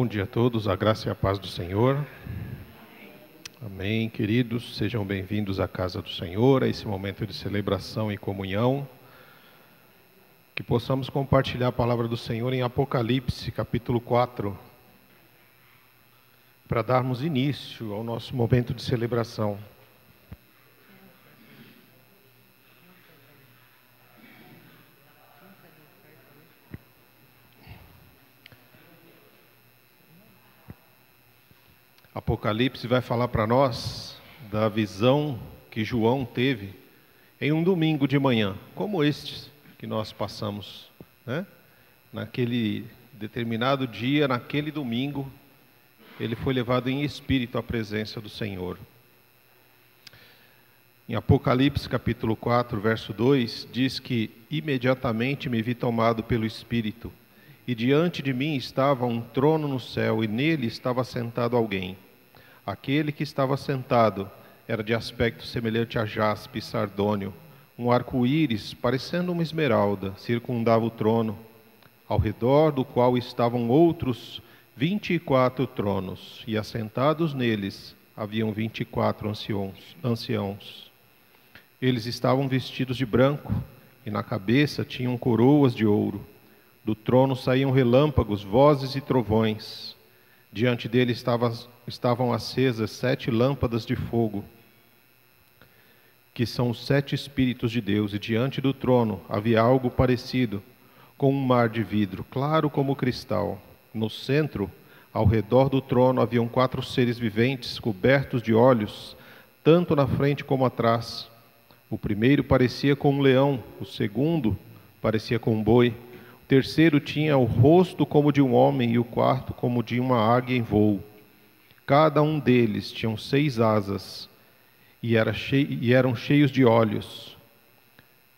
dia a todos, a graça e a paz do Senhor. Amém, queridos, sejam bem-vindos à casa do Senhor, a esse momento de celebração e comunhão. Que possamos compartilhar a palavra do Senhor em Apocalipse, capítulo 4, para darmos início ao nosso momento de celebração. Apocalipse vai falar para nós da visão que João teve em um domingo de manhã, como estes que nós passamos, né? Naquele determinado dia, naquele domingo, ele foi levado em espírito à presença do Senhor. Em Apocalipse capítulo 4, verso 2, diz que imediatamente me vi tomado pelo Espírito, e diante de mim estava um trono no céu, e nele estava sentado alguém. Aquele que estava sentado era de aspecto semelhante a jaspe e sardônio. Um arco-íris, parecendo uma esmeralda, circundava o trono, ao redor do qual estavam outros 24 tronos, e assentados neles haviam 24 anciãos. Eles estavam vestidos de branco, e na cabeça tinham coroas de ouro. Do trono saíam relâmpagos, vozes e trovões. Diante dele estavam acesas 7 lâmpadas de fogo, que são os 7 Espíritos de Deus, e diante do trono havia algo parecido com um mar de vidro, claro como cristal. No centro, ao redor do trono, haviam 4 seres viventes, cobertos de olhos, tanto na frente como atrás. O primeiro parecia com um leão, o segundo parecia com um boi, o terceiro tinha o rosto como de um homem, e o quarto como de uma águia em voo. Cada um deles tinha 6 asas, e eram cheios de olhos,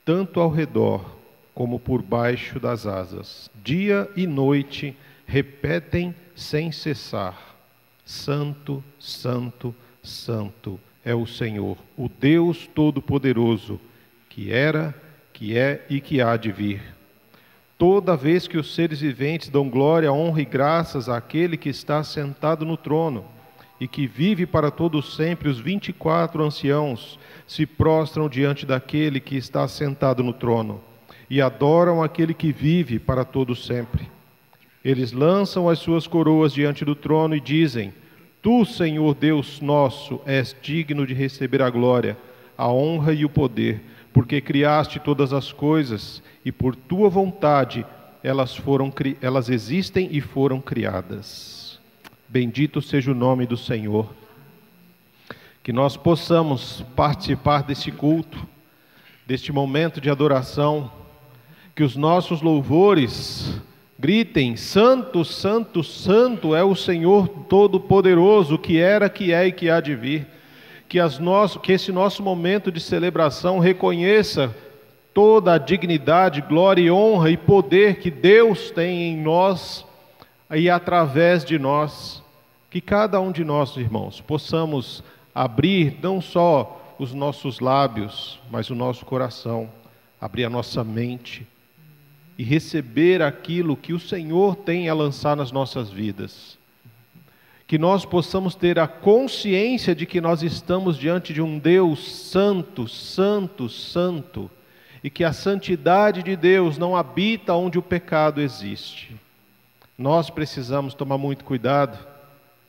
tanto ao redor como por baixo das asas. Dia e noite repetem sem cessar: Santo, Santo, Santo é o Senhor, o Deus Todo-Poderoso, que era, que é e que há de vir. Toda vez que os seres viventes dão glória, honra e graças àquele que está sentado no trono e que vive para todos sempre, os 24 anciãos se prostram diante daquele que está sentado no trono e adoram aquele que vive para todos sempre. Eles lançam as suas coroas diante do trono e dizem: Tu, Senhor Deus nosso, és digno de receber a glória, a honra e o poder, porque criaste todas as coisas, e por tua vontade elas existem e foram criadas. Bendito seja o nome do Senhor. Que nós possamos participar desse culto, deste momento de adoração, que os nossos louvores gritem: Santo, Santo, Santo é o Senhor Todo-Poderoso, que era, que é e que há de vir. Que esse nosso momento de celebração reconheça toda a dignidade, glória e honra e poder que Deus tem em nós e através de nós. Que cada um de nós, irmãos, possamos abrir não só os nossos lábios, mas o nosso coração, abrir a nossa mente e receber aquilo que o Senhor tem a lançar nas nossas vidas. Que nós possamos ter a consciência de que nós estamos diante de um Deus santo, santo, santo, e que a santidade de Deus não habita onde o pecado existe. Nós precisamos tomar muito cuidado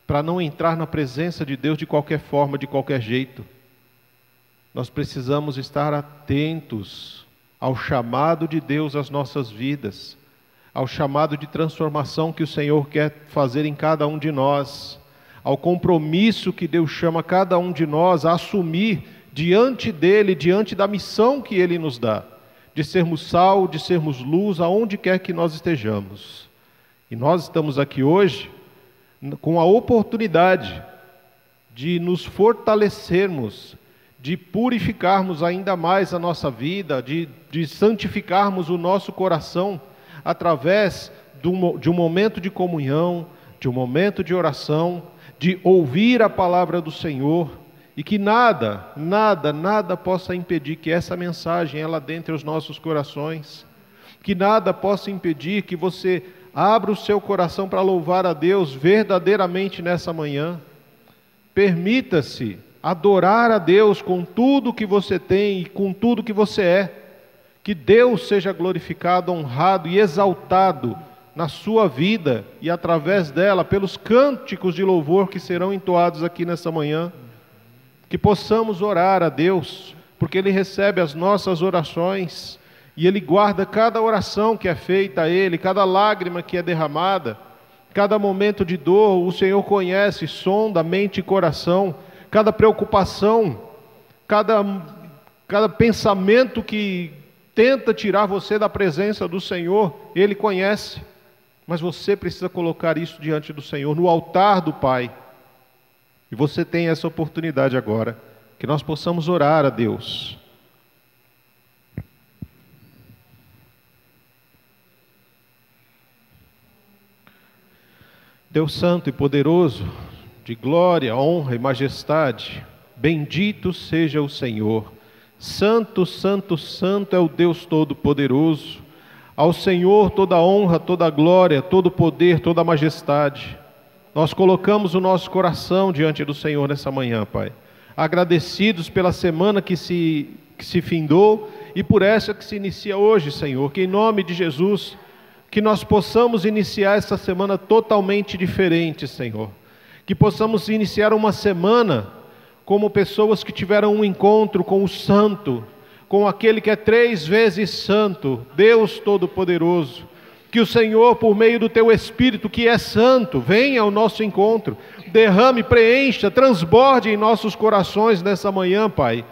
para não entrar na presença de Deus de qualquer forma, de qualquer jeito. Nós precisamos estar atentos ao chamado de Deus às nossas vidas, ao chamado de transformação que o Senhor quer fazer em cada um de nós, ao compromisso que Deus chama cada um de nós a assumir diante dEle, diante da missão que Ele nos dá, de sermos sal, de sermos luz, aonde quer que nós estejamos. E nós estamos aqui hoje com a oportunidade de nos fortalecermos, de purificarmos ainda mais a nossa vida, de santificarmos o nosso coração, através de um momento de comunhão, de um momento de oração, de ouvir a palavra do Senhor, e que nada possa impedir que essa mensagem ela adentre os nossos corações, que nada possa impedir que você Abra o seu coração para louvar a Deus verdadeiramente nessa manhã. Permita-se adorar a Deus com tudo que você tem e com tudo que você é. Que Deus seja glorificado, honrado e exaltado na sua vida e através dela, pelos cânticos de louvor que serão entoados aqui nessa manhã. Que possamos orar a Deus, porque Ele recebe as nossas orações e Ele guarda cada oração que é feita a Ele, cada lágrima que é derramada, cada momento de dor. O Senhor conhece, sonda mente e coração, cada preocupação, cada pensamento que tenta tirar você da presença do Senhor, Ele conhece. Mas você precisa colocar isso diante do Senhor, no altar do Pai. E você tem essa oportunidade agora, que nós possamos orar a Deus. Deus santo e poderoso, de glória, honra e majestade, bendito seja o Senhor. Santo, santo, santo é o Deus Todo-Poderoso. Ao Senhor toda a honra, toda a glória, todo o poder, toda a majestade. Nós colocamos o nosso coração diante do Senhor nessa manhã, Pai. Agradecidos pela semana que se findou e por essa que se inicia hoje, Senhor. Que em nome de Jesus, que nós possamos iniciar essa semana totalmente diferente, Senhor. Que possamos iniciar uma semana como pessoas que tiveram um encontro com o Santo, com aquele que é 3 vezes santo, Deus Todo-Poderoso. Que o Senhor, por meio do Teu Espírito, que é santo, venha ao nosso encontro, derrame, preencha, transborde em nossos corações nessa manhã, Pai.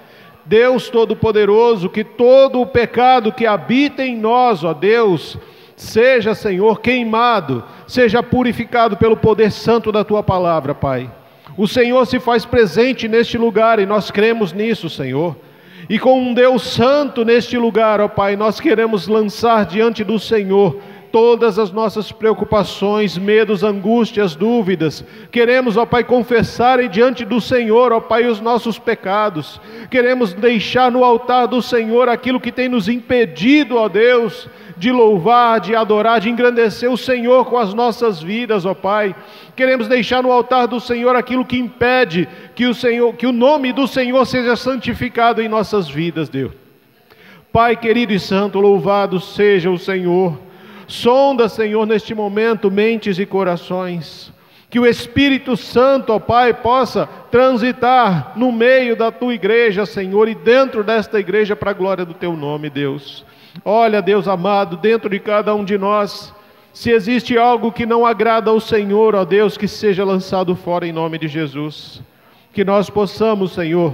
Deus Todo-Poderoso, que todo o pecado que habita em nós, ó Deus, seja, Senhor, queimado, seja purificado pelo poder santo da Tua palavra, Pai. O Senhor se faz presente neste lugar e nós cremos nisso, Senhor. E com um Deus santo neste lugar, ó Pai, nós queremos lançar diante do Senhor todas as nossas preocupações, medos, angústias, dúvidas. Queremos, ó Pai, confessar diante do Senhor, ó Pai, os nossos pecados. Queremos deixar no altar do Senhor aquilo que tem nos impedido, ó Deus, de louvar, de adorar, de engrandecer o Senhor com as nossas vidas, ó Pai. Queremos deixar no altar do Senhor aquilo que impede que o nome do Senhor seja santificado em nossas vidas, Deus. Pai querido e santo, louvado seja o Senhor. Sonda, Senhor, neste momento, mentes e corações. Que o Espírito Santo, ó Pai, possa transitar no meio da Tua igreja, Senhor, e dentro desta igreja para a glória do Teu nome, Deus. Olha, Deus amado, dentro de cada um de nós, se existe algo que não agrada ao Senhor, ó Deus, que seja lançado fora em nome de Jesus. Que nós possamos, Senhor,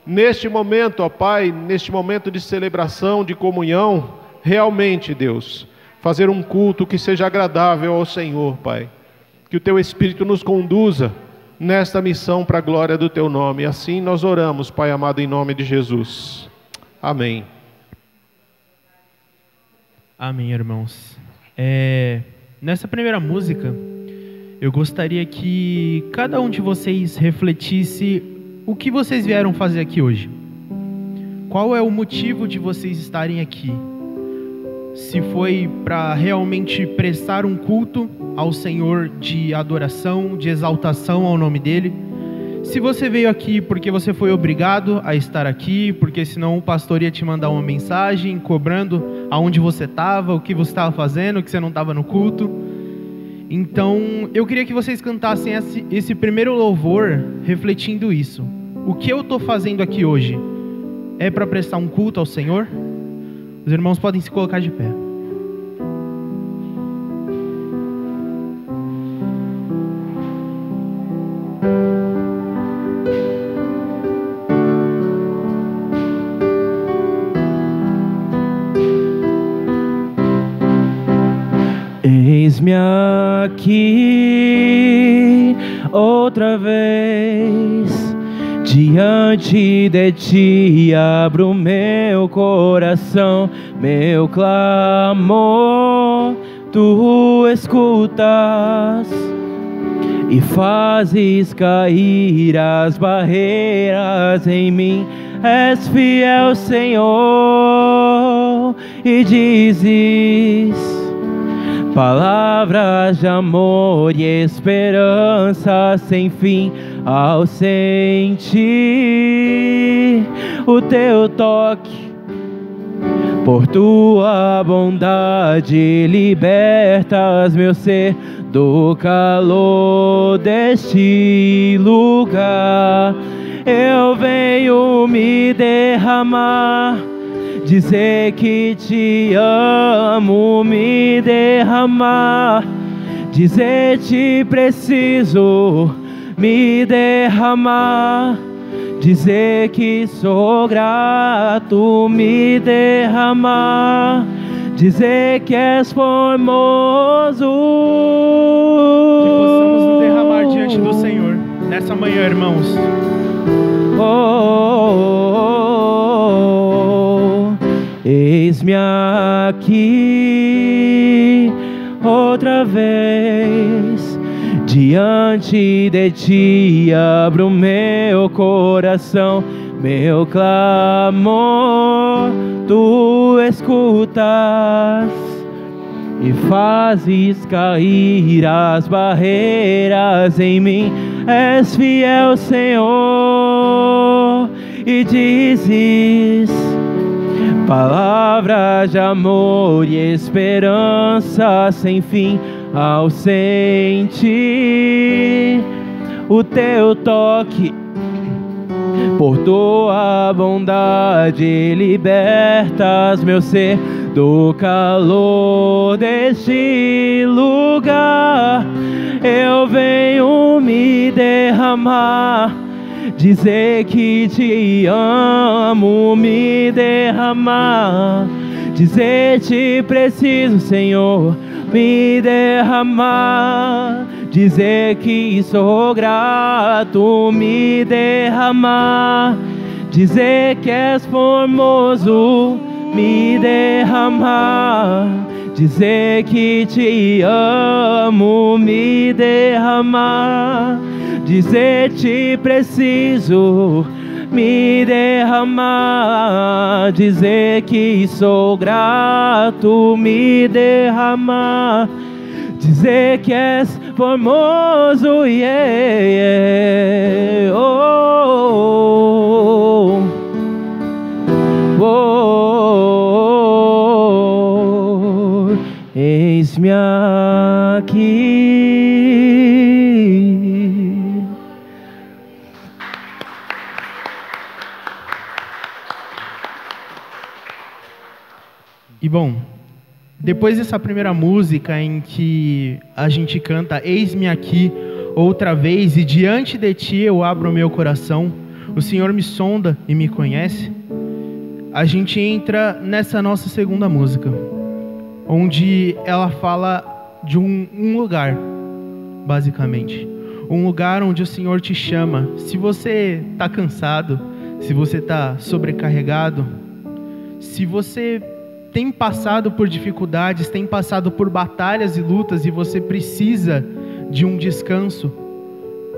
neste momento, ó Pai, neste momento de celebração, de comunhão, realmente, Deus, fazer um culto que seja agradável ao Senhor, Pai. Que o Teu Espírito nos conduza nesta missão para a glória do Teu nome. E assim nós oramos, Pai amado, em nome de Jesus. Amém. Amém, irmãos. Nessa primeira música, eu gostaria que cada um de vocês refletisse o que vocês vieram fazer aqui hoje. Qual é o motivo de vocês estarem aqui? Se foi para realmente prestar um culto ao Senhor de adoração, de exaltação ao nome dEle. Se você veio aqui porque você foi obrigado a estar aqui, porque senão o pastor ia te mandar uma mensagem cobrando aonde você estava, o que você estava fazendo, que você não estava no culto. Então, eu queria que vocês cantassem esse primeiro louvor refletindo isso. O que eu estou fazendo aqui hoje é para prestar um culto ao Senhor? Os irmãos podem se colocar de pé. Eis-me aqui outra vez, diante de Ti abro meu coração, meu clamor Tu escutas e fazes cair as barreiras em mim. És fiel, Senhor, e dizes: palavras de amor e esperança sem fim ao sentir o teu toque. Por tua bondade libertas meu ser do calor deste lugar. Eu venho me derramar, dizer que te amo, me derramar, dizer te preciso, me derramar, dizer que sou grato, me derramar, dizer que és formoso. Que possamos nos derramar diante do Senhor nessa manhã, irmãos. Eis-me aqui outra vez, diante de ti abro meu coração, meu clamor tu escutas e fazes cair as barreiras em mim. És fiel, Senhor, e dizes palavras de amor e esperança sem fim ao sentir o teu toque. Por tua bondade libertas meu ser do calor deste lugar. Eu venho me derramar, dizer que te amo, me derramar, dizer te preciso, Senhor, me derramar, dizer que sou grato, me derramar, dizer que és formoso, me derramar, dizer que te amo, me derramar, dizer te preciso, me derramar, dizer que sou grato, me derramar, dizer que és formoso, yeah. Oh, oh, oh, oh. Eis-me aqui. E bom, depois dessa primeira música em que a gente canta Eis-me aqui outra vez e diante de ti eu abro o meu coração, o Senhor me sonda e me conhece, a gente entra nessa nossa segunda música, onde ela fala de um lugar, basicamente. Um lugar onde o Senhor te chama. Se você está cansado, se você está sobrecarregado, se você tem passado por dificuldades, tem passado por batalhas e lutas e você precisa de um descanso,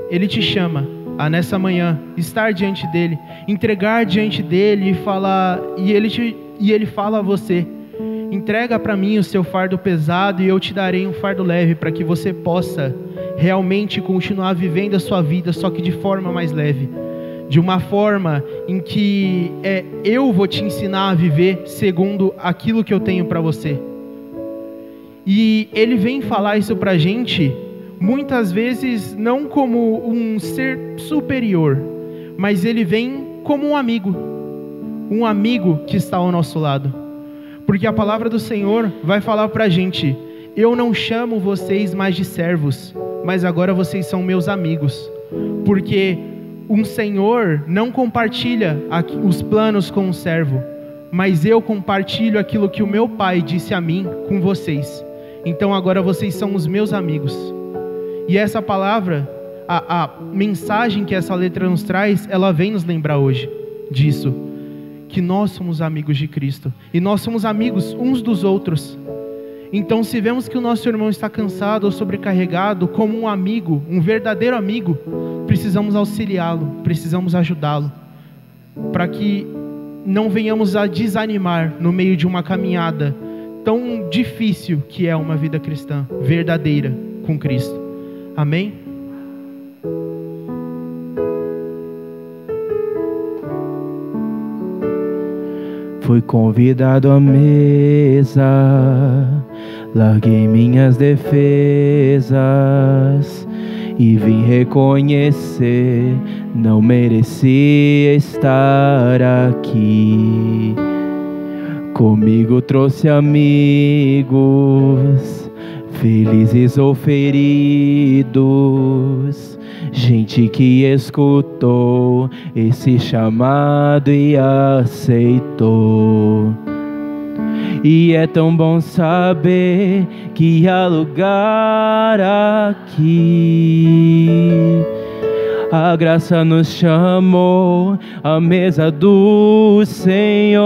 Ele te chama a nessa manhã estar diante dEle, entregar diante dEle e falar, e Ele fala a você: entrega para mim o seu fardo pesado e eu te darei um fardo leve, para que você possa realmente continuar vivendo a sua vida, só que de forma mais leve. De uma forma em que eu vou te ensinar a viver segundo aquilo que eu tenho para você. E Ele vem falar isso para a gente, muitas vezes não como um ser superior, mas Ele vem como um amigo que está ao nosso lado. Porque a palavra do Senhor vai falar para a gente: eu não chamo vocês mais de servos, mas agora vocês são meus amigos. Porque um senhor não compartilha os planos com um servo, mas eu compartilho aquilo que o meu pai disse a mim com vocês. Então agora vocês são os meus amigos. E essa palavra, a mensagem que essa letra nos traz, ela vem nos lembrar hoje disso, que nós somos amigos de Cristo e nós somos amigos uns dos outros. Então, se vemos que o nosso irmão está cansado ou sobrecarregado, como um amigo, um verdadeiro amigo, precisamos auxiliá-lo, precisamos ajudá-lo, para que não venhamos a desanimar no meio de uma caminhada tão difícil que é uma vida cristã verdadeira com Cristo. Amém? Fui convidado à mesa, larguei minhas defesas e vim reconhecer, não merecia estar aqui. Comigo trouxe amigos, felizes ou feridos, gente que escutou esse chamado e aceitou. E é tão bom saber que há lugar aqui. A graça nos chamou à mesa do Senhor.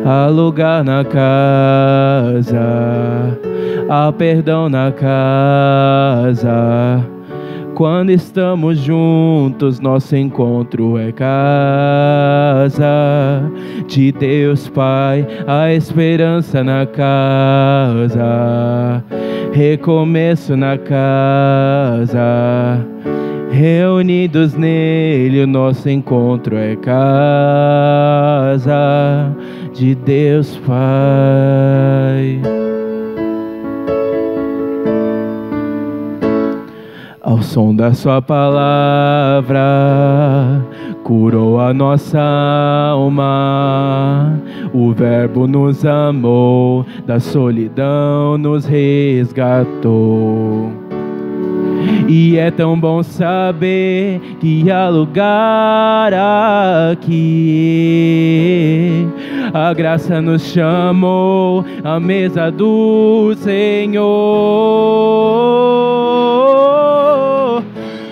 Há lugar na casa, há perdão na casa. Quando estamos juntos, nosso encontro é casa de Deus Pai, a esperança na casa, recomeço na casa. Reunidos nele, o nosso encontro é casa de Deus Pai. Ao som da sua palavra, curou a nossa alma. O Verbo nos amou, da solidão nos resgatou. E é tão bom saber que há lugar aqui. A graça nos chamou à mesa do Senhor.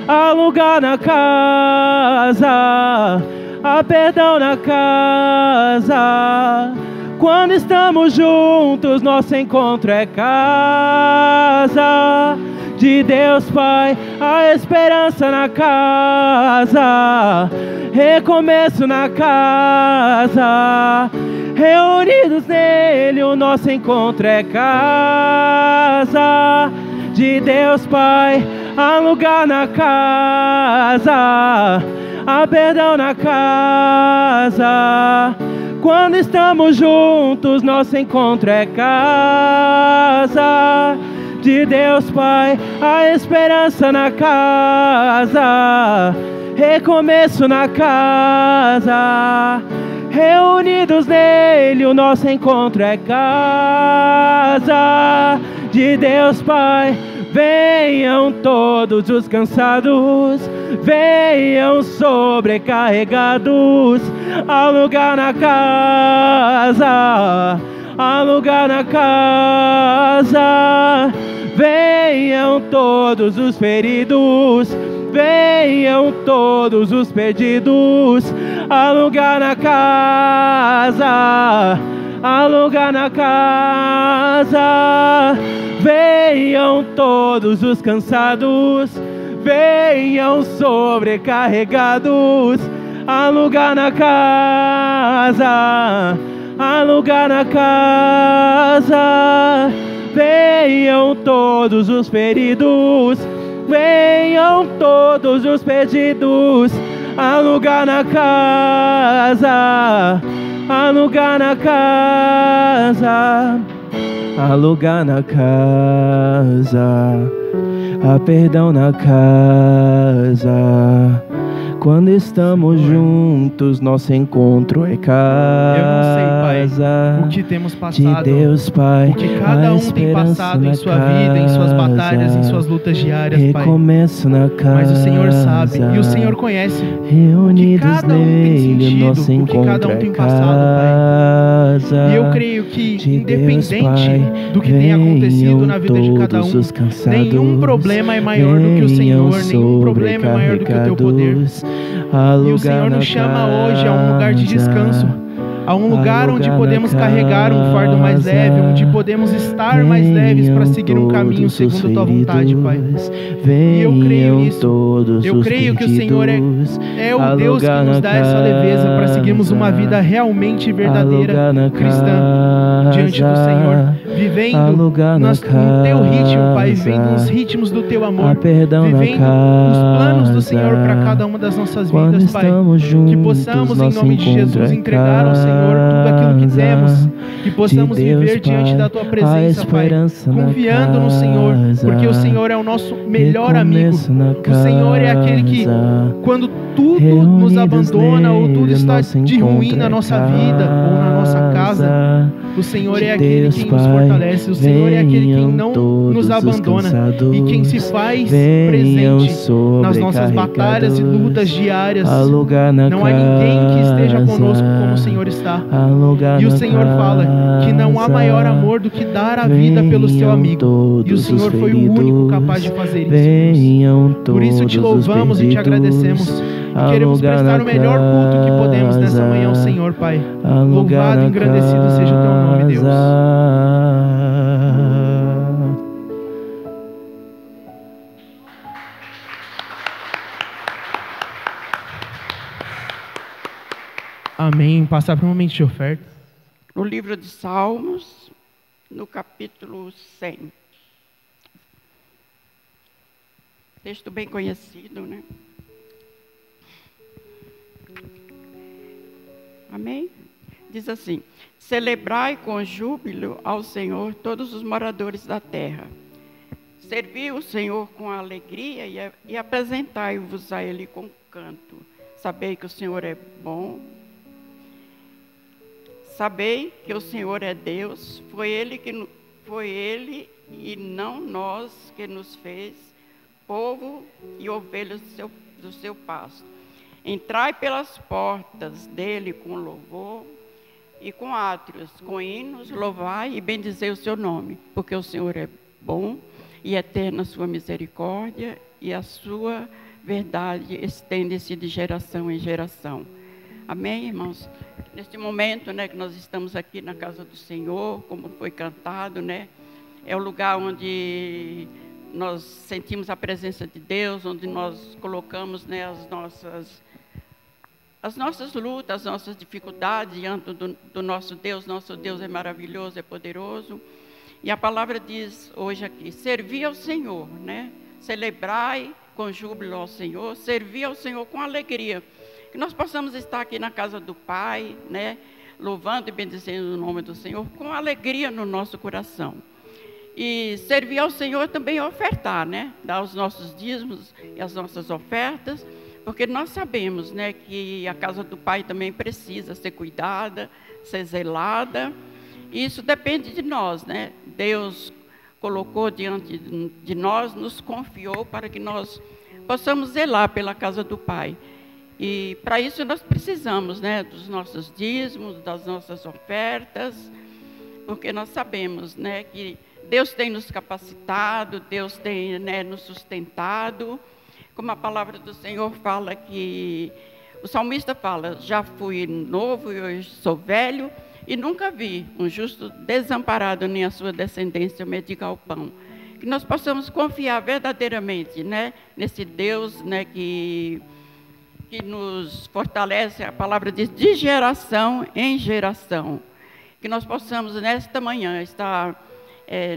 Há lugar na casa, há perdão na casa. Quando estamos juntos, nosso encontro é casa de Deus Pai, a esperança na casa, recomeço na casa. Reunidos nele, o nosso encontro é casa de Deus Pai. Há lugar na casa, há perdão na casa. Quando estamos juntos, nosso encontro é casa de Deus Pai, a esperança na casa, recomeço na casa. Reunidos nele, o nosso encontro é casa de Deus Pai. Venham todos os cansados, venham sobrecarregados. Há lugar na casa, há lugar na casa. Venham todos os feridos, venham todos os perdidos. Há lugar na casa, há lugar na casa. Venham todos os cansados, venham sobrecarregados. Há lugar na casa, há lugar na casa. Venham todos os feridos, venham todos os perdidos. Há lugar na casa, há lugar na casa. Há lugar na casa, há perdão na casa. Quando estamos juntos, nosso encontro é casa. Eu não sei, Pai, o que temos passado, de Deus, Pai, o que cada um tem passado em sua vida, em suas batalhas, em suas lutas diárias, Pai. Recomeço na casa, mas o Senhor sabe e o Senhor conhece reunidos o que cada um tem sentido, nosso o que cada um tem passado, Pai. E eu creio que, independente do que tenha acontecido na vida de cada um, nenhum problema é maior do que o Senhor, nenhum problema é maior do que o teu poder. E o Senhor nos chama hoje a um lugar de descanso, a um lugar onde podemos carregar um fardo mais leve, onde podemos estar mais leves para seguir um caminho segundo a Tua vontade, Pai. E eu creio nisso. Eu creio que o Senhor é o Deus que nos dá essa leveza para seguirmos uma vida realmente verdadeira, cristã, diante do Senhor, vivendo no Teu ritmo, Pai, vivendo nos ritmos do Teu amor, vivendo os planos do Senhor para cada uma das nossas vidas, Pai. Que possamos, em nome de Jesus, entregar ao Senhor tudo aquilo que temos, que possamos viver diante da Tua presença, Pai, confiando no Senhor, porque o Senhor é o nosso melhor amigo. O Senhor é aquele que, quando tudo nos abandona ou tudo está de ruim na nossa vida ou na nossa casa, o Senhor é aquele quem nos fortalece, o Senhor é aquele quem não nos abandona e quem se faz presente nas nossas batalhas e lutas diárias. Não há ninguém que esteja conosco como o Senhor está. E o Senhor fala que não há maior amor do que dar a vida pelo seu amigo. E o Senhor foi o único capaz de fazer isso. Por isso te louvamos e te agradecemos. E queremos prestar o melhor culto que podemos nessa manhã ao Senhor, Pai. Louvado e engrandecido seja o Teu nome, Deus. Amém. Passar para um momento de oferta. No livro de Salmos, no capítulo 100. Texto bem conhecido, né? Amém? Diz assim: celebrai com júbilo ao Senhor todos os moradores da terra. Servi o Senhor com alegria e apresentai-vos a Ele com canto. Sabei que o Senhor é bom. Sabei que o Senhor é Deus. Foi Ele e não nós que nos fez povo e ovelhas do seu pasto. Entrai pelas portas dele com louvor e com átrios, com hinos, louvai e bendizei o seu nome, porque o Senhor é bom e eterna a sua misericórdia e a sua verdade estende-se de geração em geração. Amém, irmãos? Neste momento, né, que nós estamos aqui na casa do Senhor, como foi cantado, né, é o lugar onde nós sentimos a presença de Deus, onde nós colocamos, né, as nossas lutas, as nossas dificuldades diante do nosso Deus. Nosso Deus é maravilhoso, é poderoso. E a palavra diz hoje aqui: servir ao Senhor, né? Celebrai com júbilo ao Senhor, servir ao Senhor com alegria. Que nós possamos estar aqui na casa do Pai, né? Louvando e bendizendo o nome do Senhor com alegria no nosso coração. E servir ao Senhor também é ofertar, né? Dar os nossos dízimos e as nossas ofertas, porque nós sabemos, né, que a casa do Pai também precisa ser cuidada, ser zelada. E isso depende de nós, né? Deus colocou diante de nós, nos confiou para que nós possamos zelar pela casa do Pai. E para isso nós precisamos, né, dos nossos dízimos, das nossas ofertas, porque nós sabemos, né, que Deus tem nos capacitado, Deus tem, né, nos sustentado. Como a palavra do Senhor fala, que o salmista fala: já fui novo e hoje sou velho, e nunca vi um justo desamparado, nem a sua descendência mendigar o pão. Que nós possamos confiar verdadeiramente, né, nesse Deus, né, que nos fortalece. A palavra diz: de geração em geração. Que nós possamos nesta manhã estar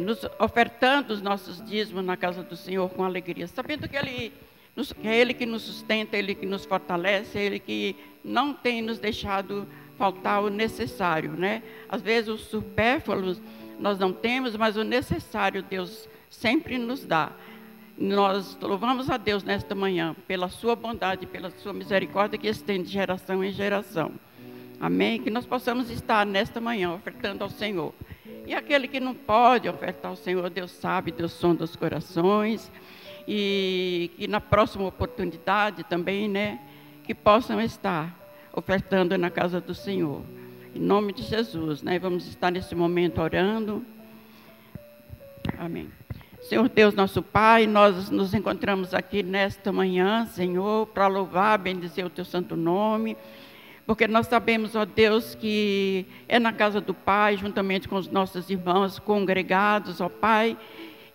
nos ofertando os nossos dízimos na casa do Senhor com alegria, sabendo que é Ele que nos sustenta, Ele que nos fortalece, Ele que não tem nos deixado faltar o necessário, né? Às vezes os supérfluos nós não temos, mas o necessário Deus sempre nos dá. Nós louvamos a Deus nesta manhã pela sua bondade, pela sua misericórdia que estende de geração em geração. Amém? Que nós possamos estar nesta manhã ofertando ao Senhor. E aquele que não pode ofertar ao Senhor, Deus sabe, Deus sonda os corações. E que na próxima oportunidade também, né, que possam estar ofertando na casa do Senhor. Em nome de Jesus, né, vamos estar nesse momento orando. Amém. Senhor Deus, nosso Pai, nós nos encontramos aqui nesta manhã, Senhor, para louvar, bendizer o Teu santo nome, porque nós sabemos, ó Deus, que é na casa do Pai, juntamente com os nossos irmãos congregados, ó Pai,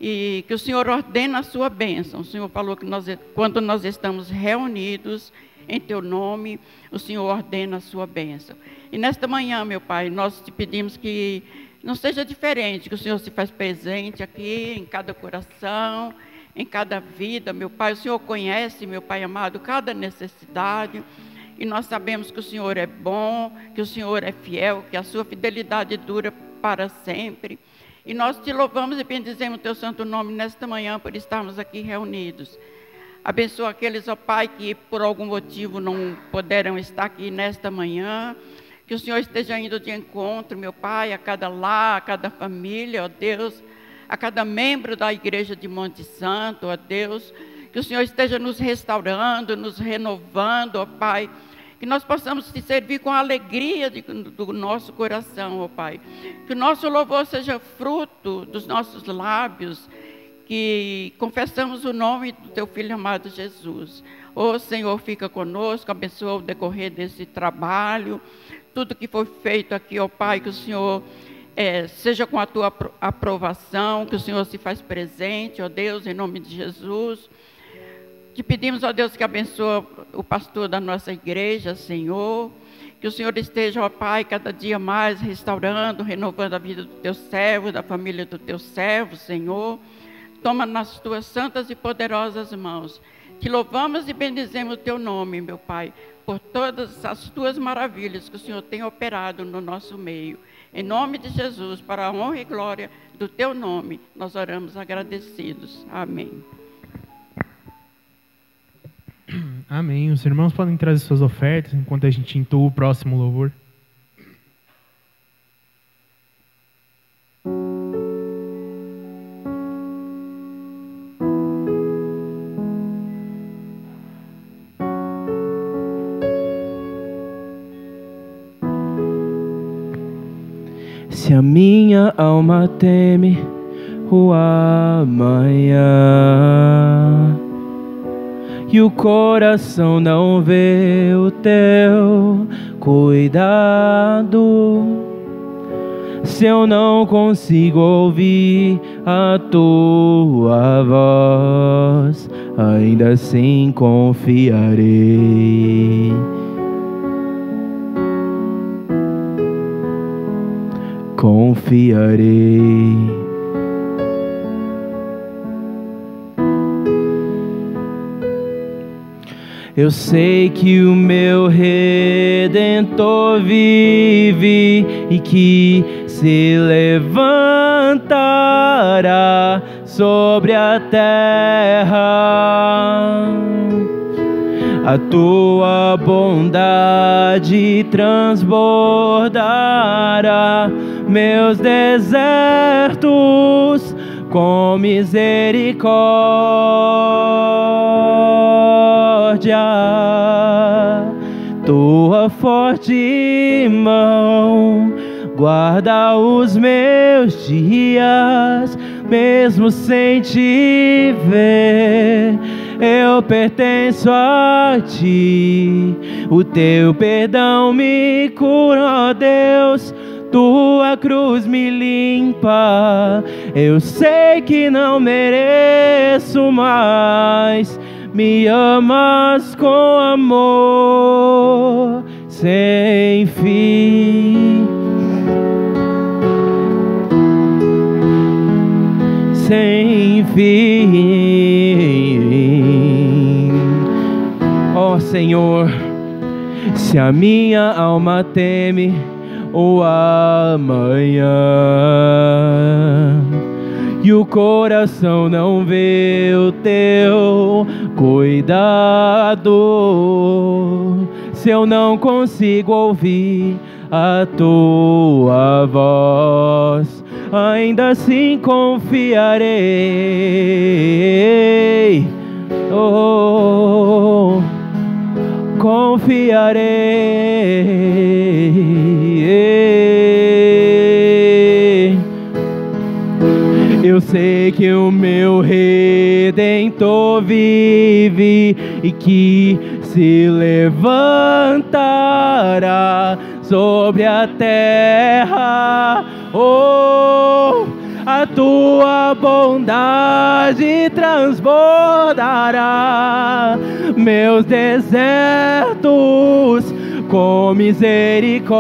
e que o Senhor ordena a sua bênção. O Senhor falou que quando nós estamos reunidos em Teu nome, o Senhor ordena a sua bênção. E nesta manhã, meu Pai, nós te pedimos que não seja diferente, que o Senhor se faz presente aqui, em cada coração, em cada vida, meu Pai. O Senhor conhece, meu Pai amado, cada necessidade, e nós sabemos que o Senhor é bom, que o Senhor é fiel, que a sua fidelidade dura para sempre. E nós te louvamos e bendizemos o Teu santo nome nesta manhã por estarmos aqui reunidos. Abençoa aqueles, ó Pai, que por algum motivo não puderam estar aqui nesta manhã. Que o Senhor esteja indo de encontro, meu Pai, a cada lar, a cada família, ó Deus, a cada membro da igreja de Monte Santo, ó Deus. Que o Senhor esteja nos restaurando, nos renovando, ó Pai. Que nós possamos te servir com a alegria do nosso coração, ó Pai. Que o nosso louvor seja fruto dos nossos lábios, que confessamos o nome do Teu Filho amado Jesus. Ó Senhor, fica conosco, abençoa o decorrer desse trabalho, tudo que foi feito aqui, ó Pai, que o Senhor seja com a Tua aprovação, que o Senhor se faz presente, ó Deus, em nome de Jesus. Te pedimos, ó Deus, que abençoe o pastor da nossa igreja, Senhor. Que o Senhor esteja, ó Pai, cada dia mais restaurando, renovando a vida do Teu servo, da família do Teu servo, Senhor. Toma nas Tuas santas e poderosas mãos. Te louvamos e bendizemos o Teu nome, meu Pai, por todas as Tuas maravilhas que o Senhor tem operado no nosso meio. Em nome de Jesus, para a honra e glória do Teu nome, nós oramos agradecidos. Amém. Amém. Os irmãos podem trazer suas ofertas enquanto a gente entoa o próximo louvor. Se a minha alma teme o amanhã e o coração não vê o Teu cuidado, se eu não consigo ouvir a Tua voz, ainda assim confiarei. Confiarei. Eu sei que o meu Redentor vive e que se levantará sobre a terra. A Tua bondade transbordará meus desertos com misericórdia. Tua forte mão guarda os meus dias, mesmo sem Te ver. Eu pertenço a Ti, o Teu perdão me cura, ó Deus. Tua cruz me limpa, eu sei que não mereço mais. Me amas com amor sem fim. Sem fim. Ó Senhor, se a minha alma teme o amanhã e o coração não vê o Teu cuidado, se eu não consigo ouvir a Tua voz, ainda assim confiarei. Oh, confiarei. Eu sei que o meu Redentor vive e que se levantará sobre a terra. Oh, a tua bondade transbordará meus desertos com misericórdia.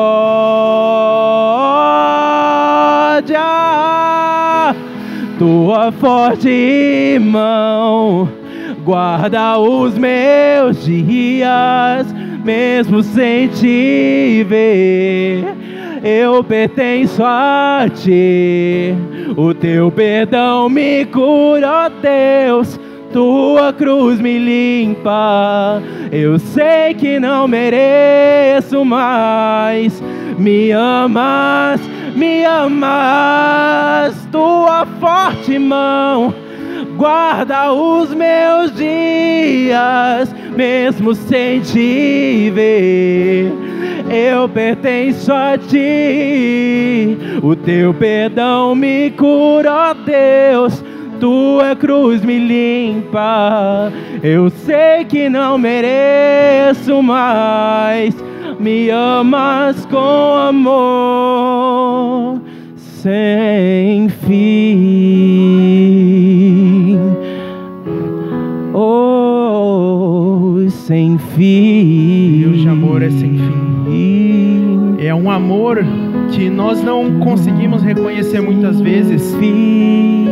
Tua forte mão guarda os meus dias, mesmo sem te ver. Eu pertenço a ti, o teu perdão me cura, ó Deus. Tua cruz me limpa, eu sei que não mereço mais. Me amas, me amas. Tua forte mão guarda os meus dias, mesmo sem te ver. Eu pertenço a ti, o teu perdão me cura, ó Deus. Tua cruz me limpa, eu sei que não mereço mais. Me amas com amor sem fim. Oh, sem fim. Deus de amor é sem fim. É um amor que nós não conseguimos reconhecer muitas vezes.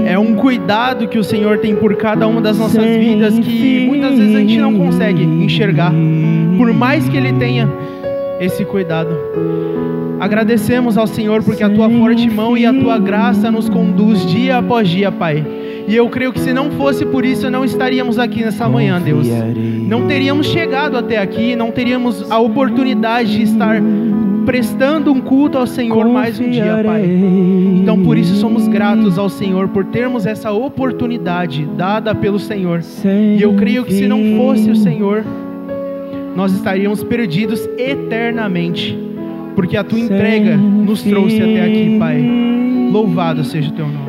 É um cuidado que o Senhor tem por cada uma das nossas vidas que muitas vezes a gente não consegue enxergar, por mais que Ele tenha esse cuidado. Agradecemos ao Senhor porque a Tua forte mão e a Tua graça nos conduz dia após dia, Pai. E eu creio que se não fosse por isso, não estaríamos aqui nessa manhã, Deus. Não teríamos chegado até aqui, não teríamos a oportunidade de estar prestando um culto ao Senhor mais um dia, Pai. Então por isso somos gratos ao Senhor por termos essa oportunidade dada pelo Senhor. E eu creio que se não fosse o Senhor, nós estaríamos perdidos eternamente, porque a Tua entrega nos trouxe até aqui, Pai. Louvado seja o Teu nome.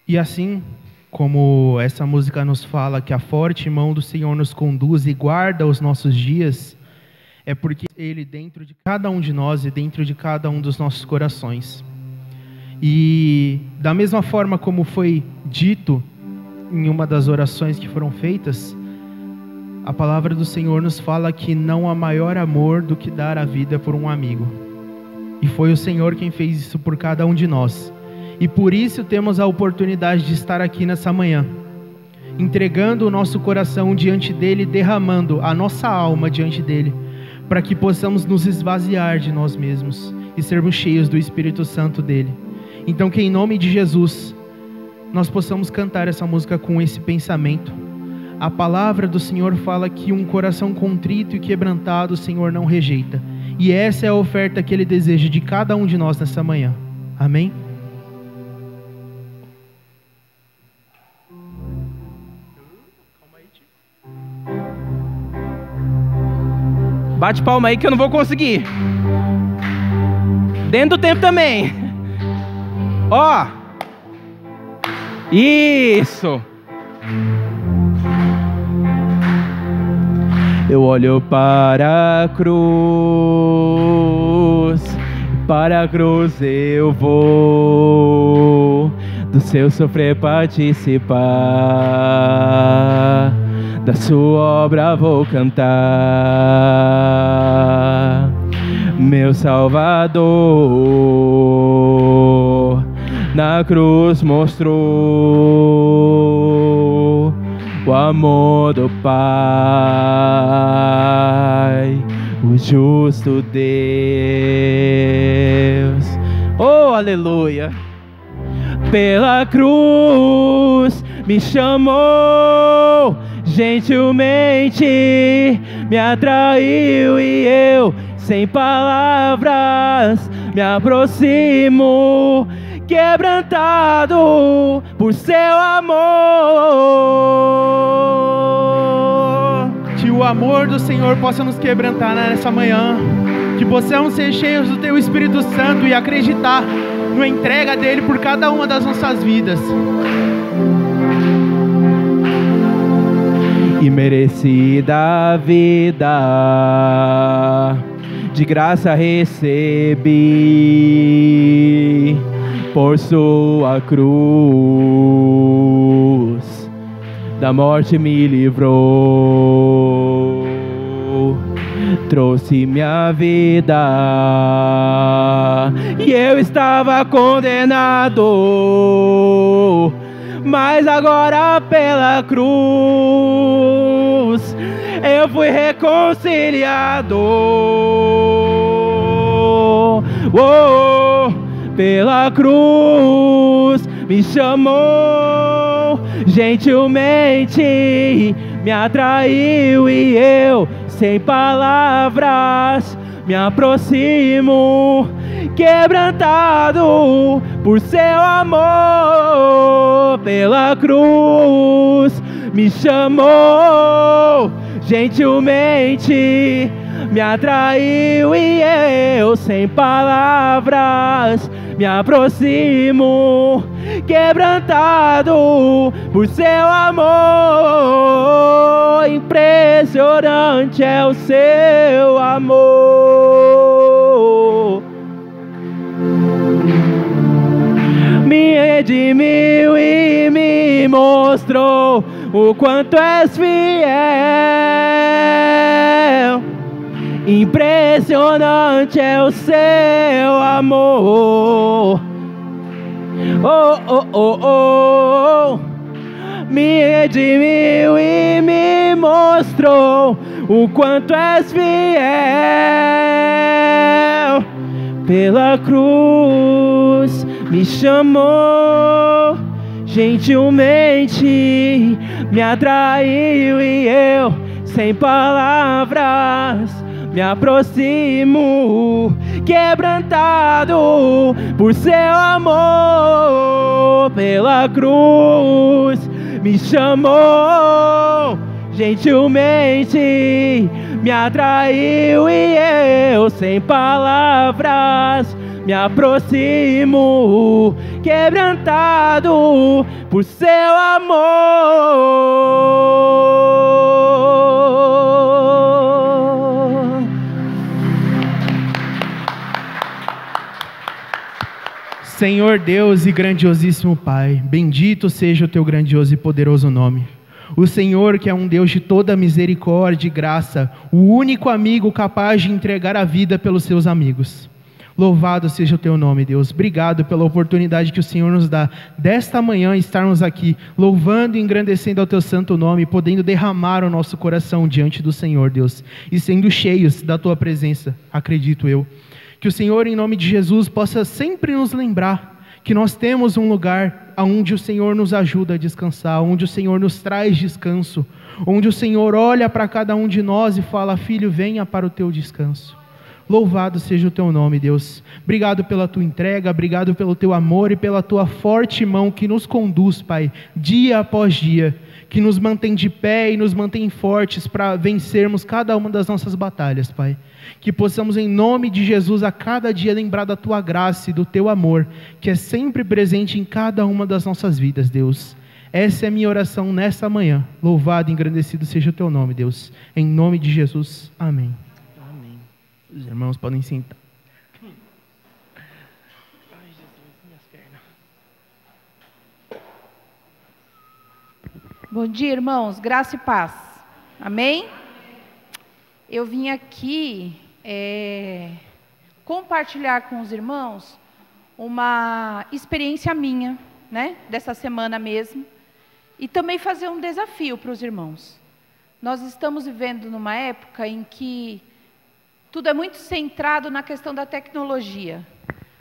E assim como essa música nos fala que a forte mão do Senhor nos conduz e guarda os nossos dias, é porque Ele dentro de cada um de nós e dentro de cada um dos nossos corações. E da mesma forma como foi dito em uma das orações que foram feitas, a palavra do Senhor nos fala que não há maior amor do que dar a vida por um amigo. E foi o Senhor quem fez isso por cada um de nós. E por isso temos a oportunidade de estar aqui nessa manhã, entregando o nosso coração diante dEle, derramando a nossa alma diante dEle, para que possamos nos esvaziar de nós mesmos e sermos cheios do Espírito Santo dEle. Então que em nome de Jesus, nós possamos cantar essa música com esse pensamento. A palavra do Senhor fala que um coração contrito e quebrantado o Senhor não rejeita. E essa é a oferta que Ele deseja de cada um de nós nessa manhã. Amém? Bate palma aí que eu não vou conseguir. Dentro do tempo também. Ó. Isso. Eu olho para a cruz eu vou, do seu sofrer participar, da sua obra vou cantar. Meu Salvador na cruz mostrou o amor do Pai, o justo Deus. Oh, aleluia! Pela cruz me chamou, gentilmente me atraiu e eu, sem palavras, me aproximo, quebrantado por seu amor. o amor do Senhor possa nos quebrantar nessa manhã, que possamos ser cheios do Teu Espírito Santo e acreditar na entrega dEle por cada uma das nossas vidas. E merecida a vida, de graça recebi, por sua cruz, da morte me livrou, trouxe minha vida, e eu estava condenado, mas agora pela cruz eu fui reconciliado. Oh, pela cruz me chamou, gentilmente me atraiu, e eu, sem palavras, me aproximo, quebrantado por seu amor. Pela cruz me chamou, gentilmente me atraiu, e eu, sem palavras, me aproximo, quebrantado por seu amor. Impressionante é o seu amor. Me redimiu e me mostrou o quanto és fiel. Impressionante é o seu amor. Oh, oh, oh, oh. Me redimiu e me mostrou o quanto és fiel. Pela cruz me chamou, gentilmente me atraiu, e eu, sem palavras, me aproximo, quebrantado por seu amor. Pela cruz me chamou, gentilmente me atraiu, e eu, sem palavras, me aproximo, quebrantado por seu amor. Senhor Deus e grandiosíssimo Pai, bendito seja o Teu grandioso e poderoso nome. O Senhor, que é um Deus de toda misericórdia e graça, o único amigo capaz de entregar a vida pelos seus amigos. Louvado seja o Teu nome, Deus. Obrigado pela oportunidade que o Senhor nos dá desta manhã estarmos aqui, louvando e engrandecendo ao Teu santo nome, podendo derramar o nosso coração diante do Senhor, Deus, e sendo cheios da Tua presença, acredito eu. Que o Senhor, em nome de Jesus, possa sempre nos lembrar que nós temos um lugar onde o Senhor nos ajuda a descansar, onde o Senhor nos traz descanso, onde o Senhor olha para cada um de nós e fala: filho, venha para o teu descanso. Louvado seja o teu nome, Deus. Obrigado pela tua entrega, obrigado pelo teu amor e pela tua forte mão que nos conduz, Pai, dia após dia, que nos mantém de pé e nos mantém fortes para vencermos cada uma das nossas batalhas, Pai. Que possamos, em nome de Jesus, a cada dia lembrar da tua graça e do teu amor, que é sempre presente em cada uma das nossas vidas, Deus. Essa é a minha oração nessa manhã. Louvado e engrandecido seja o teu nome, Deus. Em nome de Jesus. Amém. Amém. Os irmãos podem sentar. Ai, Jesus, minhas pernas. Bom dia, irmãos. Graça e paz. Amém? Eu vim aqui compartilhar com os irmãos uma experiência minha, né, dessa semana mesmo, e também fazer um desafio para os irmãos. Nós estamos vivendo numa época em que tudo é muito centrado na questão da tecnologia.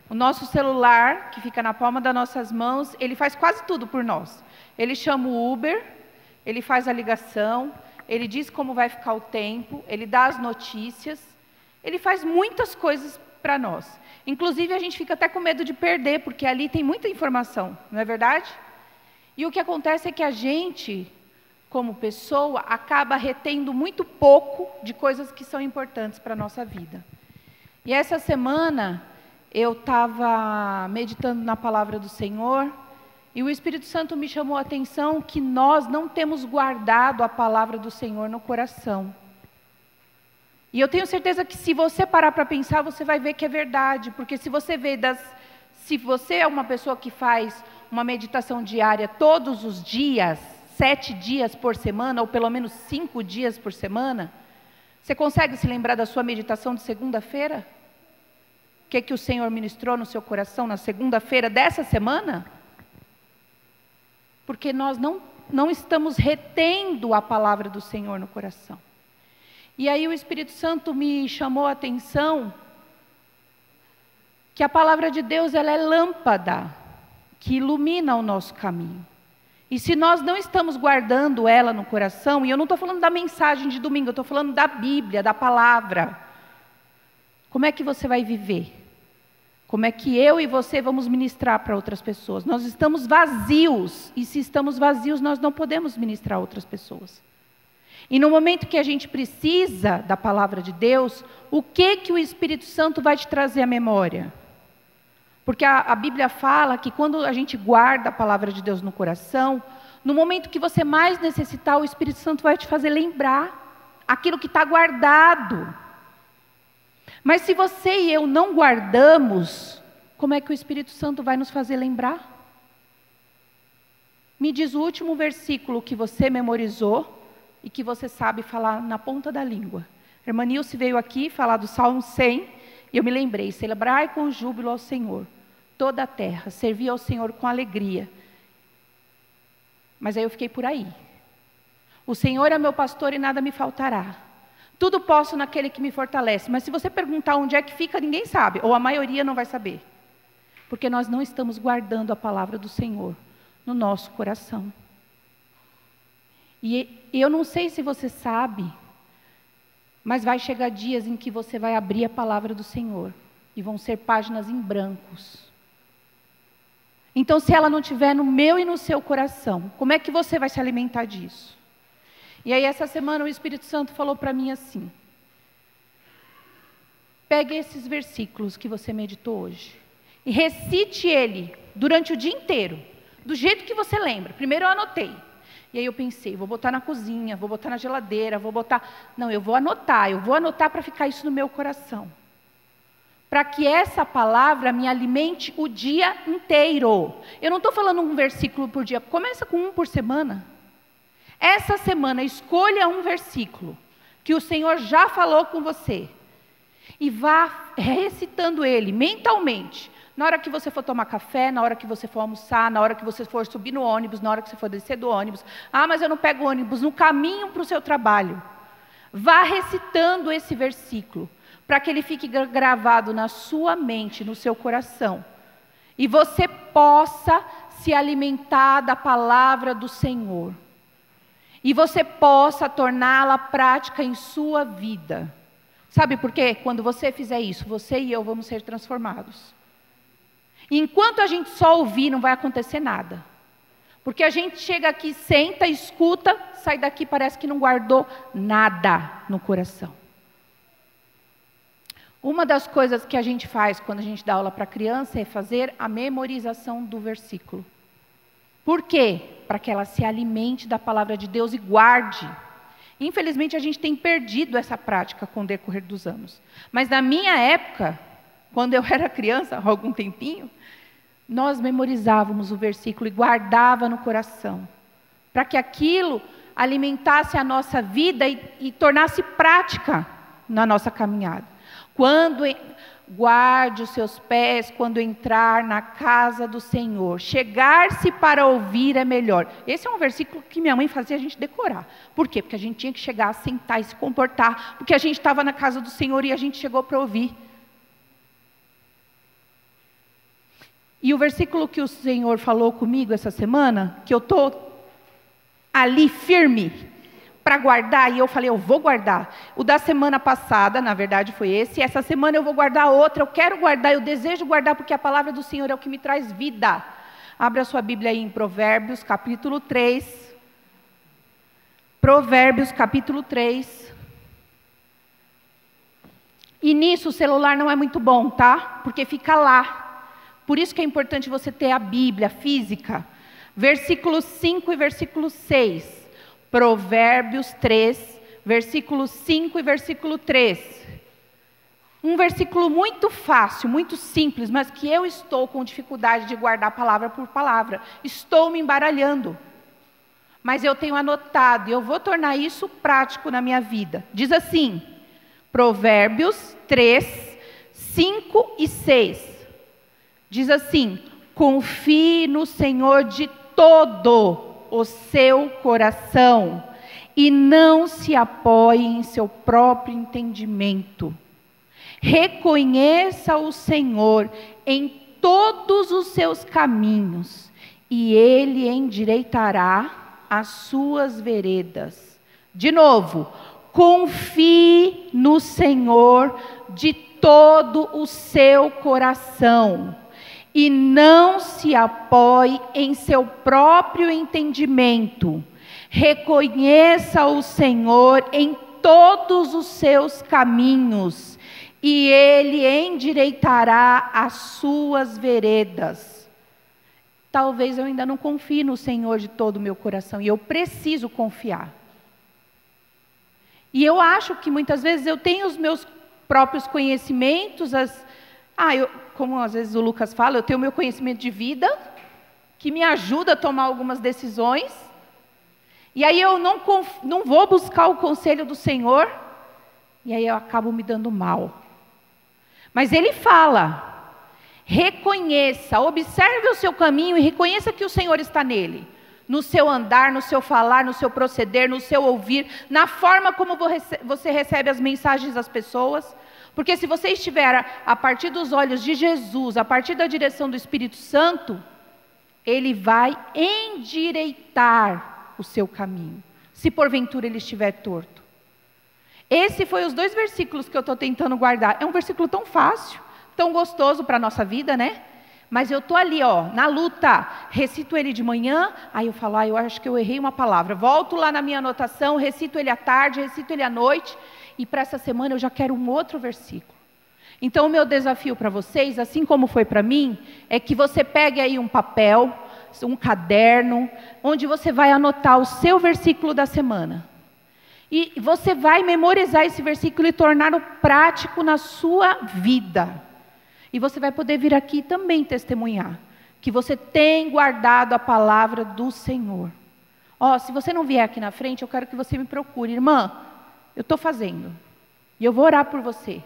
O nosso celular, que fica na palma das nossas mãos, ele faz quase tudo por nós. Ele chama o Uber, ele faz a ligação, ele diz como vai ficar o tempo, ele dá as notícias, ele faz muitas coisas para nós. Inclusive, a gente fica até com medo de perder, porque ali tem muita informação, não é verdade? E o que acontece é que a gente como pessoa, acaba retendo muito pouco de coisas que são importantes para a nossa vida. E essa semana eu estava meditando na palavra do Senhor e o Espírito Santo me chamou a atenção que nós não temos guardado a palavra do Senhor no coração. E eu tenho certeza que se você parar para pensar, você vai ver que é verdade, porque se você é uma pessoa que faz uma meditação diária todos os dias, 7 dias por semana, ou pelo menos 5 dias por semana, você consegue se lembrar da sua meditação de segunda-feira? O que o Senhor ministrou no seu coração na segunda-feira dessa semana? Porque nós não estamos retendo a palavra do Senhor no coração. E aí o Espírito Santo me chamou a atenção que a palavra de Deus, ela é lâmpada que ilumina o nosso caminho. E se nós não estamos guardando ela no coração, e eu não estou falando da mensagem de domingo, eu estou falando da Bíblia, da palavra, como é que você vai viver? Como é que eu e você vamos ministrar para outras pessoas? Nós estamos vazios, e se estamos vazios, nós não podemos ministrar a outras pessoas. E no momento que a gente precisa da palavra de Deus, o que o Espírito Santo vai te trazer à memória? Porque a Bíblia fala que quando a gente guarda a palavra de Deus no coração, no momento que você mais necessitar, o Espírito Santo vai te fazer lembrar aquilo que está guardado. Mas se você e eu não guardamos, como é que o Espírito Santo vai nos fazer lembrar? Me diz o último versículo que você memorizou e que você sabe falar na ponta da língua. A irmã Nilce veio aqui falar do Salmo 100, e eu me lembrei: celebrai com júbilo ao Senhor toda a terra, servi ao Senhor com alegria. Mas aí eu fiquei por aí. O Senhor é meu pastor e nada me faltará. Tudo posso naquele que me fortalece. Mas se você perguntar onde é que fica, ninguém sabe, ou a maioria não vai saber. Porque nós não estamos guardando a palavra do Senhor no nosso coração. E eu não sei se você sabe, mas vai chegar dias em que você vai abrir a palavra do Senhor e vão ser páginas em brancos. Então, se ela não estiver no meu e no seu coração, como é que você vai se alimentar disso? E aí, essa semana, o Espírito Santo falou para mim assim: pegue esses versículos que você meditou hoje e recite ele durante o dia inteiro, do jeito que você lembra. Primeiro eu anotei. E aí eu pensei, vou botar na cozinha, vou botar na geladeira, vou botar... Não, eu vou anotar para ficar isso no meu coração. Para que essa palavra me alimente o dia inteiro. Eu não estou falando um versículo por dia, começa com um por semana. Essa semana, escolha um versículo que o Senhor já falou com você. E vá recitando ele mentalmente. Na hora que você for tomar café, na hora que você for almoçar, na hora que você for subir no ônibus, na hora que você for descer do ônibus. Ah, mas eu não pego ônibus. No caminho para o seu trabalho. Vá recitando esse versículo, para que ele fique gravado na sua mente, no seu coração. E você possa se alimentar da palavra do Senhor. E você possa torná-la prática em sua vida. Sabe por quê? Quando você fizer isso, você e eu vamos ser transformados. Enquanto a gente só ouvir, não vai acontecer nada. Porque a gente chega aqui, senta, escuta, sai daqui, parece que não guardou nada no coração. Uma das coisas que a gente faz quando a gente dá aula para criança é fazer a memorização do versículo. Por quê? Para que ela se alimente da palavra de Deus e guarde. Infelizmente, a gente tem perdido essa prática com o decorrer dos anos. Mas na minha época, quando eu era criança, há algum tempinho, nós memorizávamos o versículo e guardava no coração, para que aquilo alimentasse a nossa vida e tornasse prática na nossa caminhada. Guarde os seus pés quando entrar na casa do Senhor. Chegar-se para ouvir é melhor. Esse é um versículo que minha mãe fazia a gente decorar. Por quê? Porque a gente tinha que chegar, sentar e se comportar, porque a gente estava na casa do Senhor e a gente chegou para ouvir. E o versículo que o Senhor falou comigo essa semana, que eu estou ali firme para guardar, e eu falei, eu vou guardar. O da semana passada, na verdade, foi esse. E essa semana eu vou guardar outra. Eu quero guardar, eu desejo guardar, porque a palavra do Senhor é o que me traz vida. Abra sua Bíblia aí em Provérbios, capítulo 3. Provérbios capítulo 3. E nisso o celular não é muito bom, tá? Porque fica lá. Por isso que é importante você ter a Bíblia física. Versículo 5 e versículo 6. Provérbios 3, versículo 5 e versículo 3. Um versículo muito fácil, muito simples, mas que eu estou com dificuldade de guardar palavra por palavra. Estou me embaralhando. Mas eu tenho anotado e eu vou tornar isso prático na minha vida. Diz assim, Provérbios 3, 5 e 6. Diz assim: confie no Senhor de todo o seu coração e não se apoie em seu próprio entendimento. Reconheça o Senhor em todos os seus caminhos e Ele endireitará as suas veredas. De novo, confie no Senhor de todo o seu coração e não se apoie em seu próprio entendimento. Reconheça o Senhor em todos os seus caminhos e Ele endireitará as suas veredas. Talvez eu ainda não confie no Senhor de todo o meu coração e eu preciso confiar. E eu acho que muitas vezes eu tenho os meus próprios conhecimentos, como às vezes o Lucas fala, eu tenho o meu conhecimento de vida, que me ajuda a tomar algumas decisões, e aí eu não vou buscar o conselho do Senhor, e aí eu acabo me dando mal. Mas Ele fala, reconheça, observe o seu caminho e reconheça que o Senhor está nele. No seu andar, no seu falar, no seu proceder, no seu ouvir, na forma como você recebe as mensagens das pessoas. Porque se você estiver a partir dos olhos de Jesus, a partir da direção do Espírito Santo, Ele vai endireitar o seu caminho, se porventura ele estiver torto. Esse foi os 2 versículos que eu estou tentando guardar. É um versículo tão fácil, tão gostoso para a nossa vida, né? Mas eu estou ali, na luta, recito ele de manhã, aí eu falo, eu acho que eu errei uma palavra. Volto lá na minha anotação, recito ele à tarde, recito ele à noite, e para essa semana eu já quero um outro versículo. Então o meu desafio para vocês, assim como foi para mim, é que você pegue aí um papel, um caderno, onde você vai anotar o seu versículo da semana. E você vai memorizar esse versículo e torná-lo prático na sua vida. E você vai poder vir aqui também testemunhar que você tem guardado a palavra do Senhor. Se você não vier aqui na frente, eu quero que você me procure. Irmã, eu estou fazendo. E eu vou orar por você.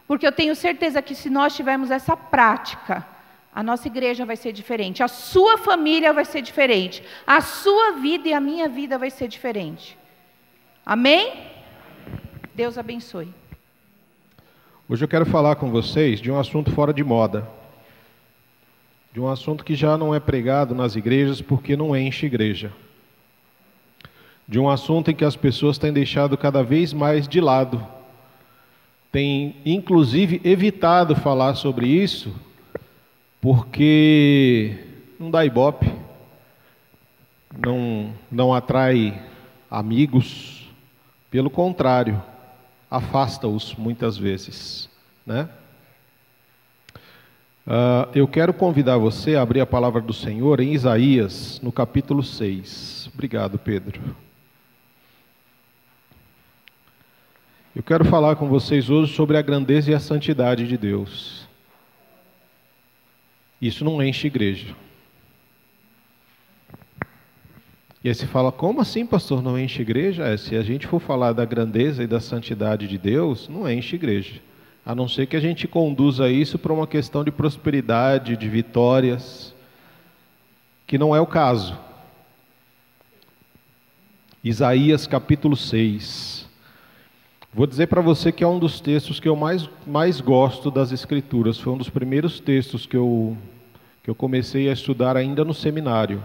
Porque eu tenho certeza que se nós tivermos essa prática, a nossa igreja vai ser diferente. A sua família vai ser diferente. A sua vida e a minha vida vai ser diferente. Amém? Deus abençoe. Hoje eu quero falar com vocês de um assunto fora de moda. De um assunto que já não é pregado nas igrejas porque não enche igreja. De um assunto em que as pessoas têm deixado cada vez mais de lado. Têm, inclusive, evitado falar sobre isso porque não dá ibope, não atrai amigos. Pelo contrário, afasta-os muitas vezes, né? Eu quero convidar você a abrir a palavra do Senhor em Isaías, no capítulo 6. Obrigado, Pedro. Eu quero falar com vocês hoje sobre a grandeza e a santidade de Deus. Isso não enche igreja. E aí você fala, como assim, pastor, não enche igreja? Se a gente for falar da grandeza e da santidade de Deus, não enche igreja. A não ser que a gente conduza isso para uma questão de prosperidade, de vitórias, que não é o caso. Isaías capítulo 6. Vou dizer para você que é um dos textos que eu mais gosto das Escrituras. Foi um dos primeiros textos que eu comecei a estudar ainda no seminário.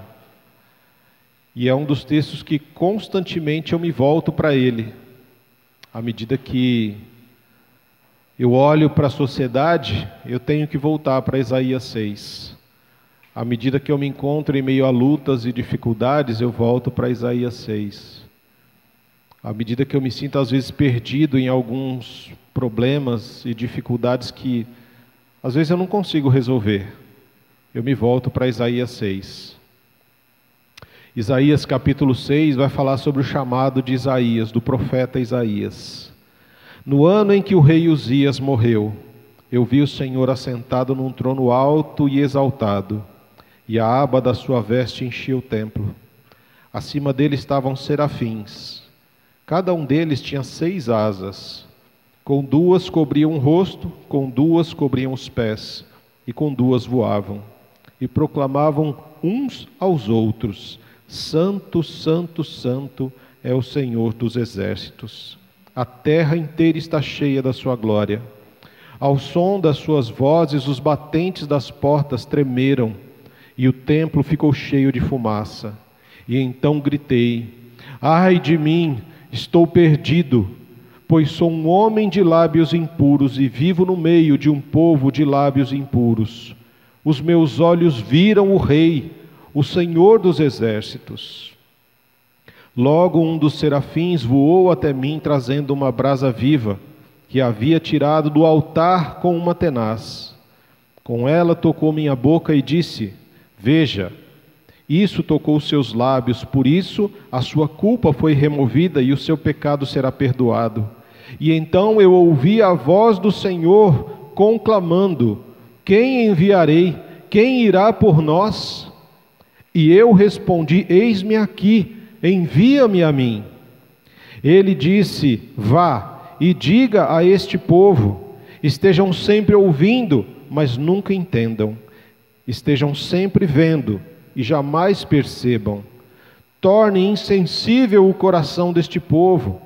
E é um dos textos que constantemente eu me volto para ele. À medida que eu olho para a sociedade, eu tenho que voltar para Isaías 6. À medida que eu me encontro em meio a lutas e dificuldades, eu volto para Isaías 6. À medida que eu me sinto às vezes perdido em alguns problemas e dificuldades que às vezes eu não consigo resolver, eu me volto para Isaías 6. Isaías capítulo 6 vai falar sobre o chamado de Isaías, do profeta Isaías. No ano em que o rei Uzias morreu, eu vi o Senhor assentado num trono alto e exaltado, e a aba da sua veste enchia o templo. Acima dele estavam serafins. Cada um deles tinha 6 asas. Com 2 cobriam o rosto, com 2 cobriam os pés, e com 2 voavam. E proclamavam uns aos outros: Santo, Santo, Santo é o Senhor dos exércitos. A terra inteira está cheia da sua glória. Ao som das suas vozes, os batentes das portas tremeram, e o templo ficou cheio de fumaça. E então gritei: ai de mim, estou perdido, pois sou um homem de lábios impuros e vivo no meio de um povo de lábios impuros. Os meus olhos viram o Rei, o Senhor dos exércitos. Logo um dos serafins voou até mim, trazendo uma brasa viva, que havia tirado do altar com uma tenaz. Com ela tocou minha boca e disse: veja, isso tocou seus lábios, por isso a sua culpa foi removida e o seu pecado será perdoado. E então eu ouvi a voz do Senhor conclamando: quem enviarei? Quem irá por nós? E eu respondi: eis-me aqui, envia-me a mim. Ele disse: vá e diga a este povo: estejam sempre ouvindo, mas nunca entendam. Estejam sempre vendo e jamais percebam. Torne insensível o coração deste povo.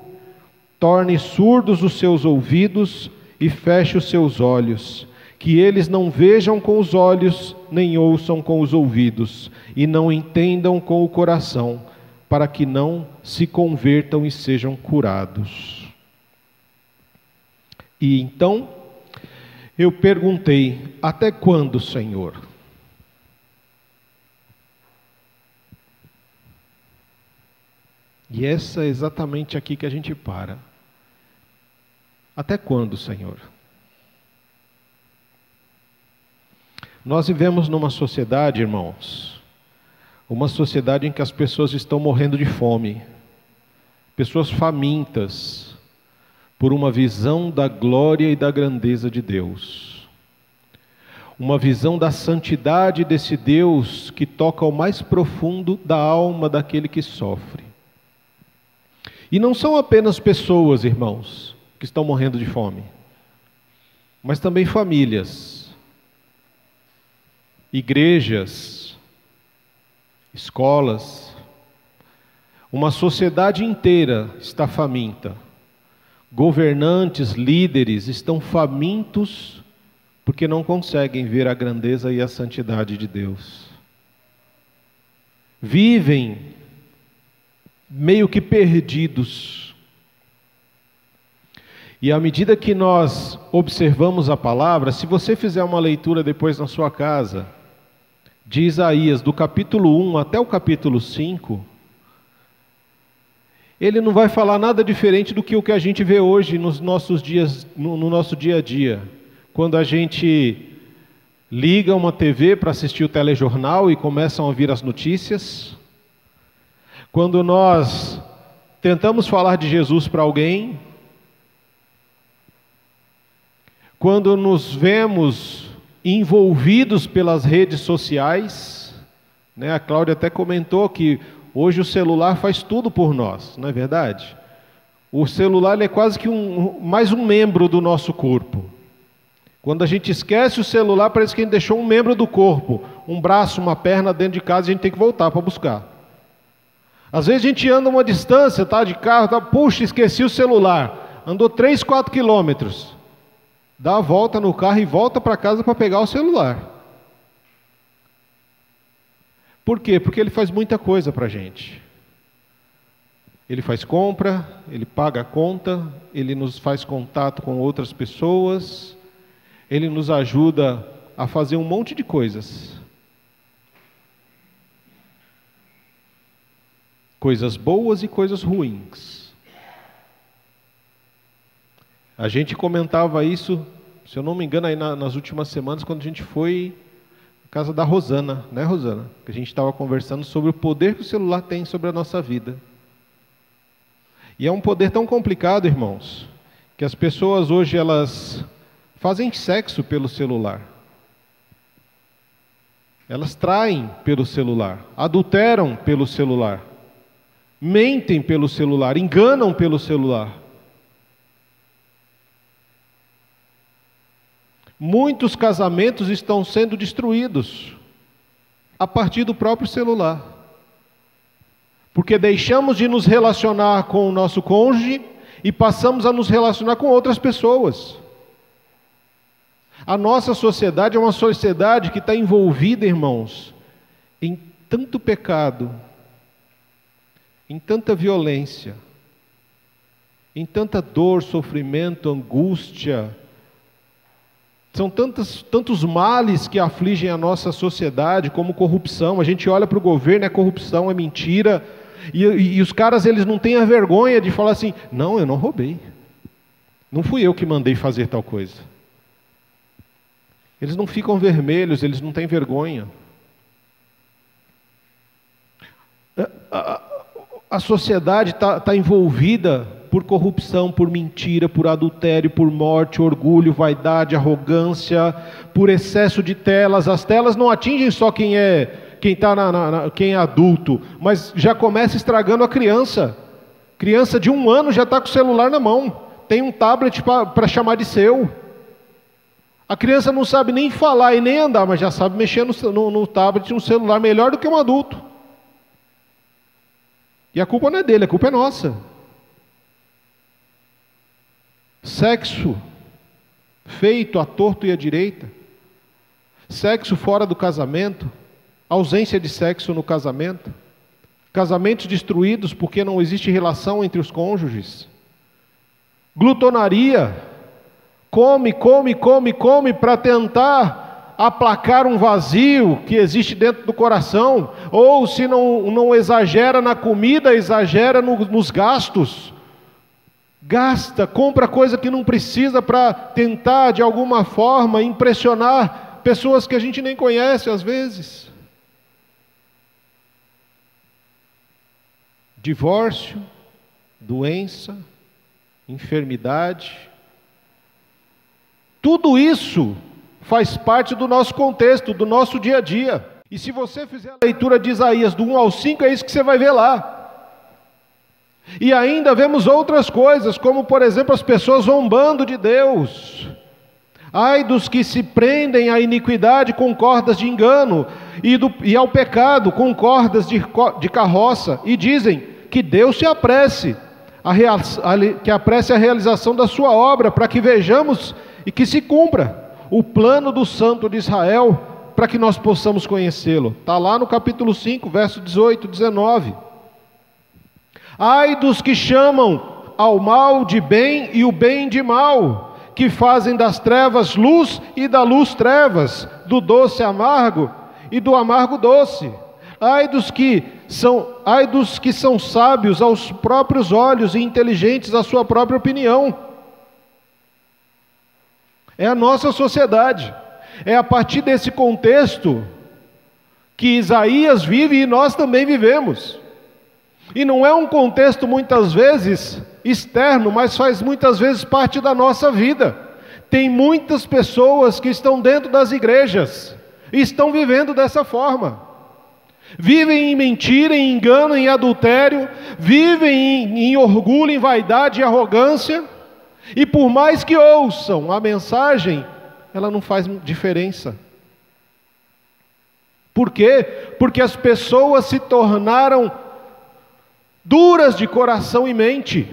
Torne surdos os seus ouvidos e feche os seus olhos, que eles não vejam com os olhos, nem ouçam com os ouvidos, e não entendam com o coração, para que não se convertam e sejam curados. E então eu perguntei: até quando, Senhor? E essa é exatamente aqui que a gente para. Até quando, Senhor? Nós vivemos numa sociedade, irmãos, uma sociedade em que as pessoas estão morrendo de fome, pessoas famintas por uma visão da glória e da grandeza de Deus, uma visão da santidade desse Deus que toca ao mais profundo da alma daquele que sofre. E não são apenas pessoas, irmãos, que estão morrendo de fome, mas também famílias, igrejas, escolas, uma sociedade inteira está faminta. Governantes, líderes estão famintos porque não conseguem ver a grandeza e a santidade de Deus. Vivem meio que perdidos. E à medida que nós observamos a palavra, se você fizer uma leitura depois na sua casa, de Isaías, do capítulo 1 até o capítulo 5, ele não vai falar nada diferente do que o que a gente vê hoje nos nossos dias, no nosso dia a dia. Quando a gente liga uma TV para assistir o telejornal e começam a ouvir as notícias. Quando nós tentamos falar de Jesus para alguém. Quando nos vemos envolvidos pelas redes sociais, né? A Cláudia até comentou que hoje o celular faz tudo por nós, não é verdade? O celular ele é quase que mais um membro do nosso corpo. Quando a gente esquece o celular, parece que a gente deixou um membro do corpo, um braço, uma perna dentro de casa, e a gente tem que voltar para buscar. Às vezes a gente anda uma distância, tá, de carro, tá, puxa, esqueci o celular. Andou 3, 4 quilômetros. Dá a volta no carro e volta para casa para pegar o celular. Por quê? Porque ele faz muita coisa para a gente. Ele faz compra, ele paga a conta, ele nos faz contato com outras pessoas, ele nos ajuda a fazer um monte de coisas. Coisas boas e coisas ruins. A gente comentava isso, se eu não me engano, aí nas últimas semanas, quando a gente foi na casa da Rosana, né, Rosana? Que a gente estava conversando sobre o poder que o celular tem sobre a nossa vida. E é um poder tão complicado, irmãos, que as pessoas hoje elas fazem sexo pelo celular. Elas traem pelo celular, adulteram pelo celular, mentem pelo celular, enganam pelo celular. Muitos casamentos estão sendo destruídos a partir do próprio celular. Porque deixamos de nos relacionar com o nosso cônjuge e passamos a nos relacionar com outras pessoas. A nossa sociedade é uma sociedade que está envolvida, irmãos, em tanto pecado, em tanta violência, em tanta dor, sofrimento, angústia. São tantos males que afligem a nossa sociedade, como corrupção. A gente olha para o governo, é corrupção, é mentira. E os caras, eles não têm a vergonha de falar assim, não, eu não roubei. Não fui eu que mandei fazer tal coisa. Eles não ficam vermelhos, eles não têm vergonha. A sociedade está envolvida por corrupção, por mentira, por adultério, por morte, orgulho, vaidade, arrogância, por excesso de telas. As telas não atingem só quem é adulto, mas já começa estragando a criança. Criança de 1 ano já está com o celular na mão, tem um tablet para chamar de seu. A criança não sabe nem falar e nem andar, mas já sabe mexer no tablet, no celular, melhor do que um adulto. E a culpa não é dele, a culpa é nossa. Sexo feito à torto e à direita, sexo fora do casamento, ausência de sexo no casamento, casamentos destruídos porque não existe relação entre os cônjuges, glutonaria, come para tentar aplacar um vazio que existe dentro do coração, ou se não exagera na comida, exagera nos gastos. Gasta, compra coisa que não precisa para tentar de alguma forma impressionar pessoas que a gente nem conhece às vezes. Divórcio, doença, enfermidade, tudo isso faz parte do nosso contexto, do nosso dia a dia. E se você fizer a leitura de Isaías do 1 ao 5, é isso que você vai ver lá. E ainda vemos outras coisas, como por exemplo as pessoas zombando de Deus. Ai dos que se prendem à iniquidade com cordas de engano, e ao pecado com cordas de carroça, e dizem que Deus se apresse, que apresse a realização da sua obra, para que vejamos e que se cumpra o plano do Santo de Israel, para que nós possamos conhecê-lo. Está lá no capítulo 5, verso 18, 19. Ai dos que chamam ao mal de bem e o bem de mal, que fazem das trevas luz e da luz trevas, do doce amargo e do amargo doce. Ai dos que são sábios aos próprios olhos e inteligentes à sua própria opinião. É a nossa sociedade. É a partir desse contexto que Isaías vive e nós também vivemos. E não é um contexto muitas vezes externo, mas faz muitas vezes parte da nossa vida. Tem muitas pessoas que estão dentro das igrejas e estão vivendo dessa forma. Vivem em mentira, em engano, em adultério, vivem em orgulho, em vaidade e arrogância, e por mais que ouçam a mensagem, ela não faz diferença. Por quê? Porque as pessoas se tornaram duras de coração e mente.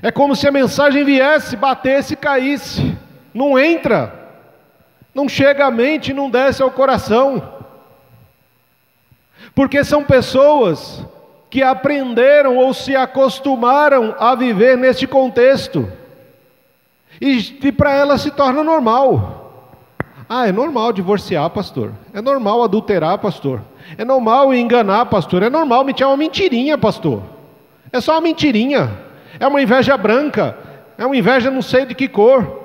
É como se a mensagem viesse, batesse e caísse. Não entra, não chega à mente, não desce ao coração. Porque são pessoas que aprenderam ou se acostumaram a viver neste contexto. E para elas se torna normal. Ah, é normal divorciar, pastor. É normal adulterar, pastor. É normal enganar, pastor. É normal mentir uma mentirinha, pastor. É só uma mentirinha. É uma inveja branca. É uma inveja não sei de que cor.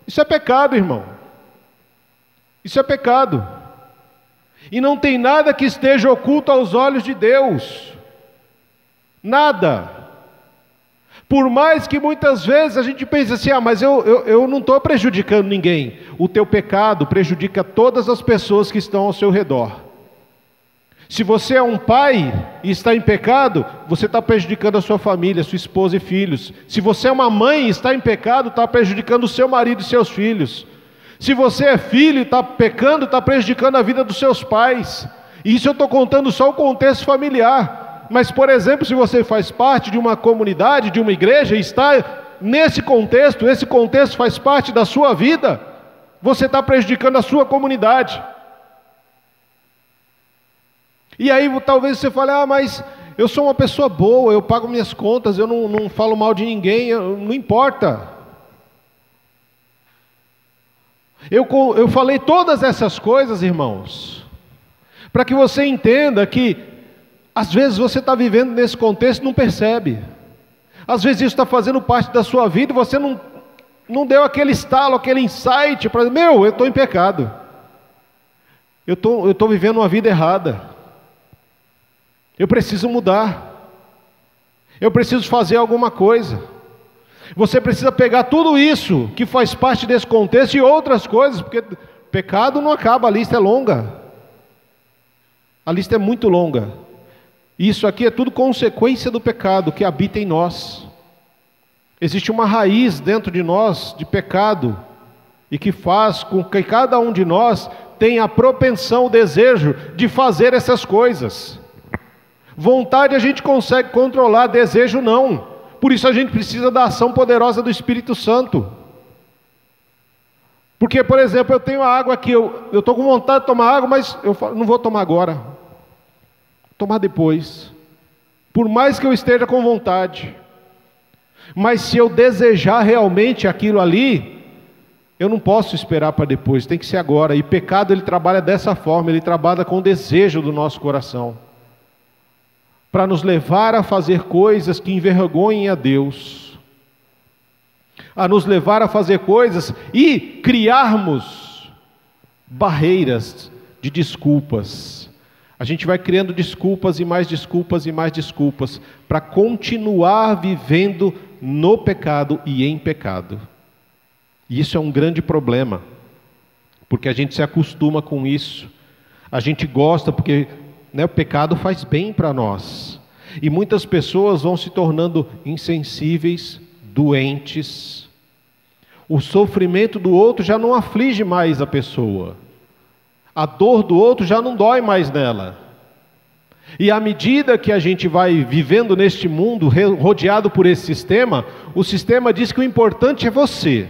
Isso é pecado, irmão. Isso é pecado. E não tem nada que esteja oculto aos olhos de Deus. Nada. Por mais que muitas vezes a gente pense assim, mas eu não estou prejudicando ninguém. O teu pecado prejudica todas as pessoas que estão ao seu redor. Se você é um pai e está em pecado, você está prejudicando a sua família, sua esposa e filhos. Se você é uma mãe e está em pecado, está prejudicando o seu marido e seus filhos. Se você é filho e está pecando, está prejudicando a vida dos seus pais. E isso eu estou contando só o contexto familiar. Mas, por exemplo, se você faz parte de uma comunidade, de uma igreja, e está nesse contexto, esse contexto faz parte da sua vida, você está prejudicando a sua comunidade. E aí talvez você fale, mas eu sou uma pessoa boa, eu pago minhas contas, eu não falo mal de ninguém, não importa. Eu falei todas essas coisas, irmãos, para que você entenda que às vezes você está vivendo nesse contexto e não percebe. Às vezes isso está fazendo parte da sua vida e você não deu aquele estalo, aquele insight para dizer, eu estou em pecado. Eu estou vivendo uma vida errada. Eu preciso mudar. Eu preciso fazer alguma coisa. Você precisa pegar tudo isso que faz parte desse contexto e outras coisas, porque pecado não acaba, a lista é longa. A lista é muito longa. Isso aqui é tudo consequência do pecado que habita em nós. Existe uma raiz dentro de nós de pecado e que faz com que cada um de nós tenha a propensão, o desejo de fazer essas coisas. Vontade a gente consegue controlar, desejo não. Por isso a gente precisa da ação poderosa do Espírito Santo. Porque, por exemplo, eu tenho a água aqui, eu estou com vontade de tomar água, mas eu falo, não vou tomar agora. Vou tomar depois. Por mais que eu esteja com vontade. Mas se eu desejar realmente aquilo ali, eu não posso esperar para depois, tem que ser agora. E pecado, ele trabalha dessa forma, ele trabalha com o desejo do nosso coração. Para nos levar a fazer coisas que envergonhem a Deus, a nos levar a fazer coisas e criarmos barreiras de desculpas. A gente vai criando desculpas e mais desculpas e mais desculpas para continuar vivendo no pecado e em pecado. E isso é um grande problema, porque a gente se acostuma com isso, a gente gosta porque o pecado faz bem para nós. E muitas pessoas vão se tornando insensíveis, doentes. O sofrimento do outro já não aflige mais a pessoa. A dor do outro já não dói mais nela. E à medida que a gente vai vivendo neste mundo, rodeado por esse sistema, o sistema diz que o importante é você.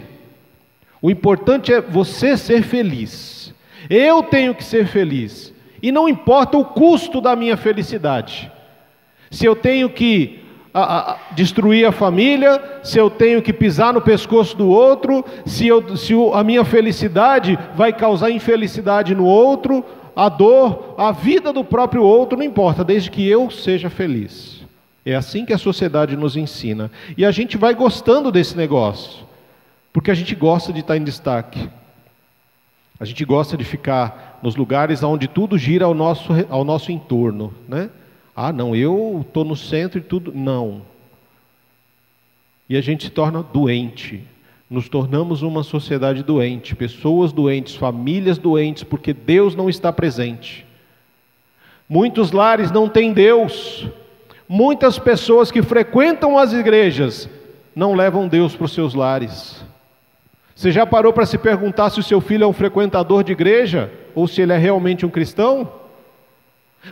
O importante é você ser feliz. Eu tenho que ser feliz. E não importa o custo da minha felicidade. Se eu tenho que destruir a família, se eu tenho que pisar no pescoço do outro, se a minha felicidade vai causar infelicidade no outro, a dor, a vida do próprio outro, não importa, desde que eu seja feliz. É assim que a sociedade nos ensina. E a gente vai gostando desse negócio, porque a gente gosta de estar em destaque. A gente gosta de ficar nos lugares onde tudo gira ao nosso entorno, né? Não, eu estou no centro e tudo... Não. E a gente se torna doente. Nos tornamos uma sociedade doente, pessoas doentes, famílias doentes, porque Deus não está presente. Muitos lares não têm Deus. Muitas pessoas que frequentam as igrejas não levam Deus para os seus lares. Você já parou para se perguntar se o seu filho é um frequentador de igreja ou se ele é realmente um cristão?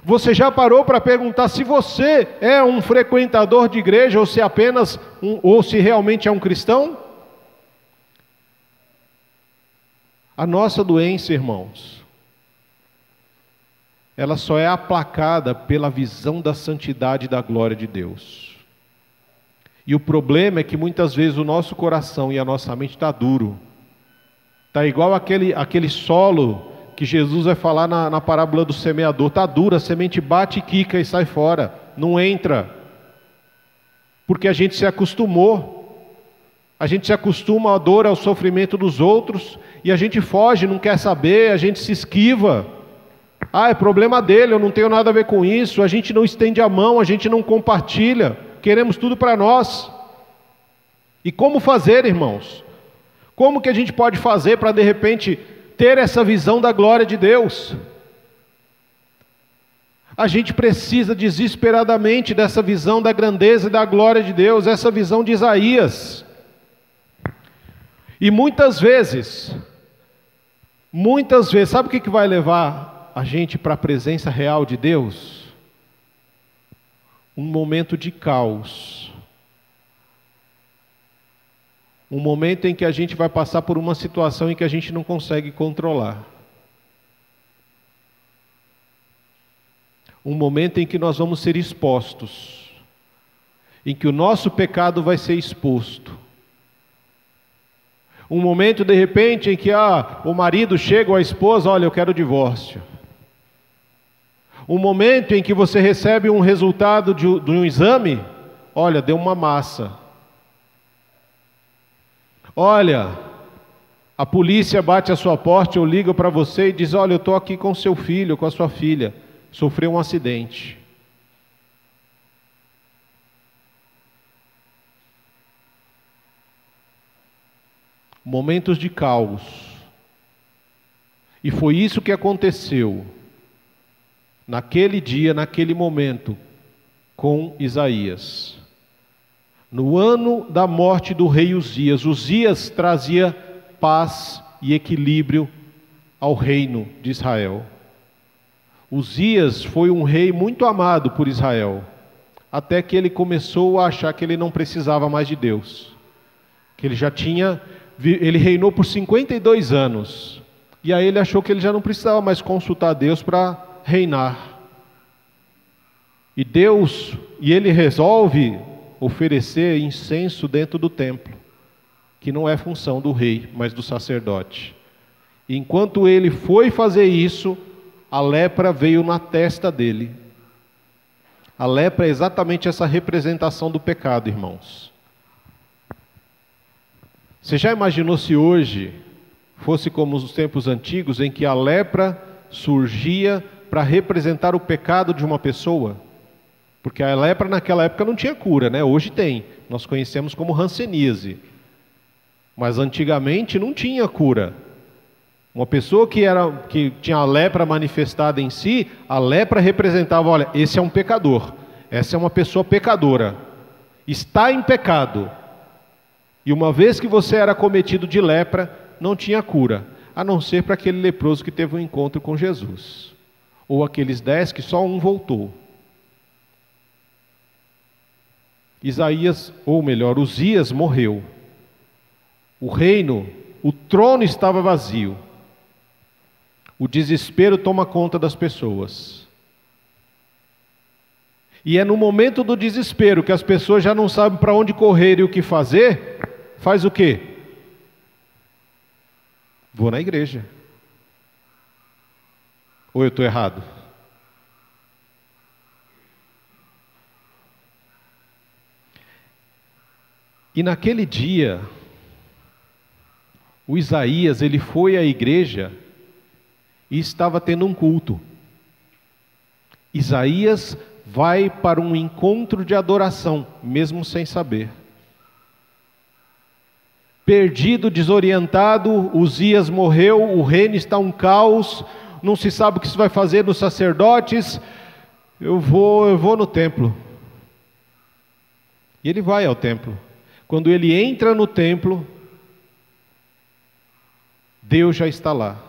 Você já parou para perguntar se você é um frequentador de igreja ou se apenas ou se realmente é um cristão? A nossa doença, irmãos, ela só é aplacada pela visão da santidade e da glória de Deus. E o problema é que muitas vezes o nosso coração e a nossa mente está duro. Está igual aquele solo que Jesus vai falar na parábola do semeador. Está duro, a semente bate, quica e sai fora. Não entra. Porque a gente se acostumou. A gente se acostuma à dor, ao sofrimento dos outros, e a gente foge, não quer saber, a gente se esquiva. Ah, é problema dele, eu não tenho nada a ver com isso. A gente não estende a mão, a gente não compartilha, queremos tudo para nós. E como fazer, irmãos? Como que a gente pode fazer para de repente ter essa visão da glória de Deus? A gente precisa desesperadamente dessa visão da grandeza e da glória de Deus, essa visão de Isaías. E muitas vezes, sabe o que vai levar a gente para a presença real de Deus? Um momento de caos. Um momento em que a gente vai passar por uma situação em que a gente não consegue controlar. Um momento em que nós vamos ser expostos. Em que o nosso pecado vai ser exposto. Um momento, de repente, em que o marido chega ou a esposa, olha, eu quero o divórcio. Um momento em que você recebe um resultado de um exame, olha, deu uma massa. Olha, a polícia bate a sua porta ou liga para você e diz, olha, eu estou aqui com seu filho, com a sua filha, sofreu um acidente. Momentos de caos. E foi isso que aconteceu naquele dia, naquele momento, com Isaías. No ano da morte do rei Uzias, Uzias trazia paz e equilíbrio ao reino de Israel. Uzias foi um rei muito amado por Israel, até que ele começou a achar que ele não precisava mais de Deus, que ele reinou por 52 anos, e aí ele achou que ele já não precisava mais consultar Deus para reinar. E ele resolve oferecer incenso dentro do templo, que não é função do rei, mas do sacerdote. E enquanto ele foi fazer isso, a lepra veio na testa dele. A lepra é exatamente essa representação do pecado, irmãos. Você já imaginou se hoje fosse como os tempos antigos, em que a lepra surgia para representar o pecado de uma pessoa? Porque a lepra naquela época não tinha cura, né? Hoje tem. Nós conhecemos como hanseníase. Mas antigamente não tinha cura. Uma pessoa que tinha a lepra manifestada em si, a lepra representava, olha, esse é um pecador. Essa é uma pessoa pecadora. Está em pecado. E uma vez que você era cometido de lepra, não tinha cura. A não ser para aquele leproso que teve um encontro com Jesus. Ou aqueles 10 que só um voltou. Uzias morreu. O trono estava vazio. O desespero toma conta das pessoas. E é no momento do desespero, que as pessoas já não sabem para onde correr e o que fazer, faz o quê? Vou na igreja. Ou eu estou errado? E naquele dia, o Isaías, ele foi à igreja e estava tendo um culto. Isaías vai para um encontro de adoração, mesmo sem saber. Perdido, desorientado, Uzias morreu, o reino está um caos, não se sabe o que se vai fazer nos sacerdotes. Eu vou no templo. E ele vai ao templo. Quando ele entra no templo, Deus já está lá.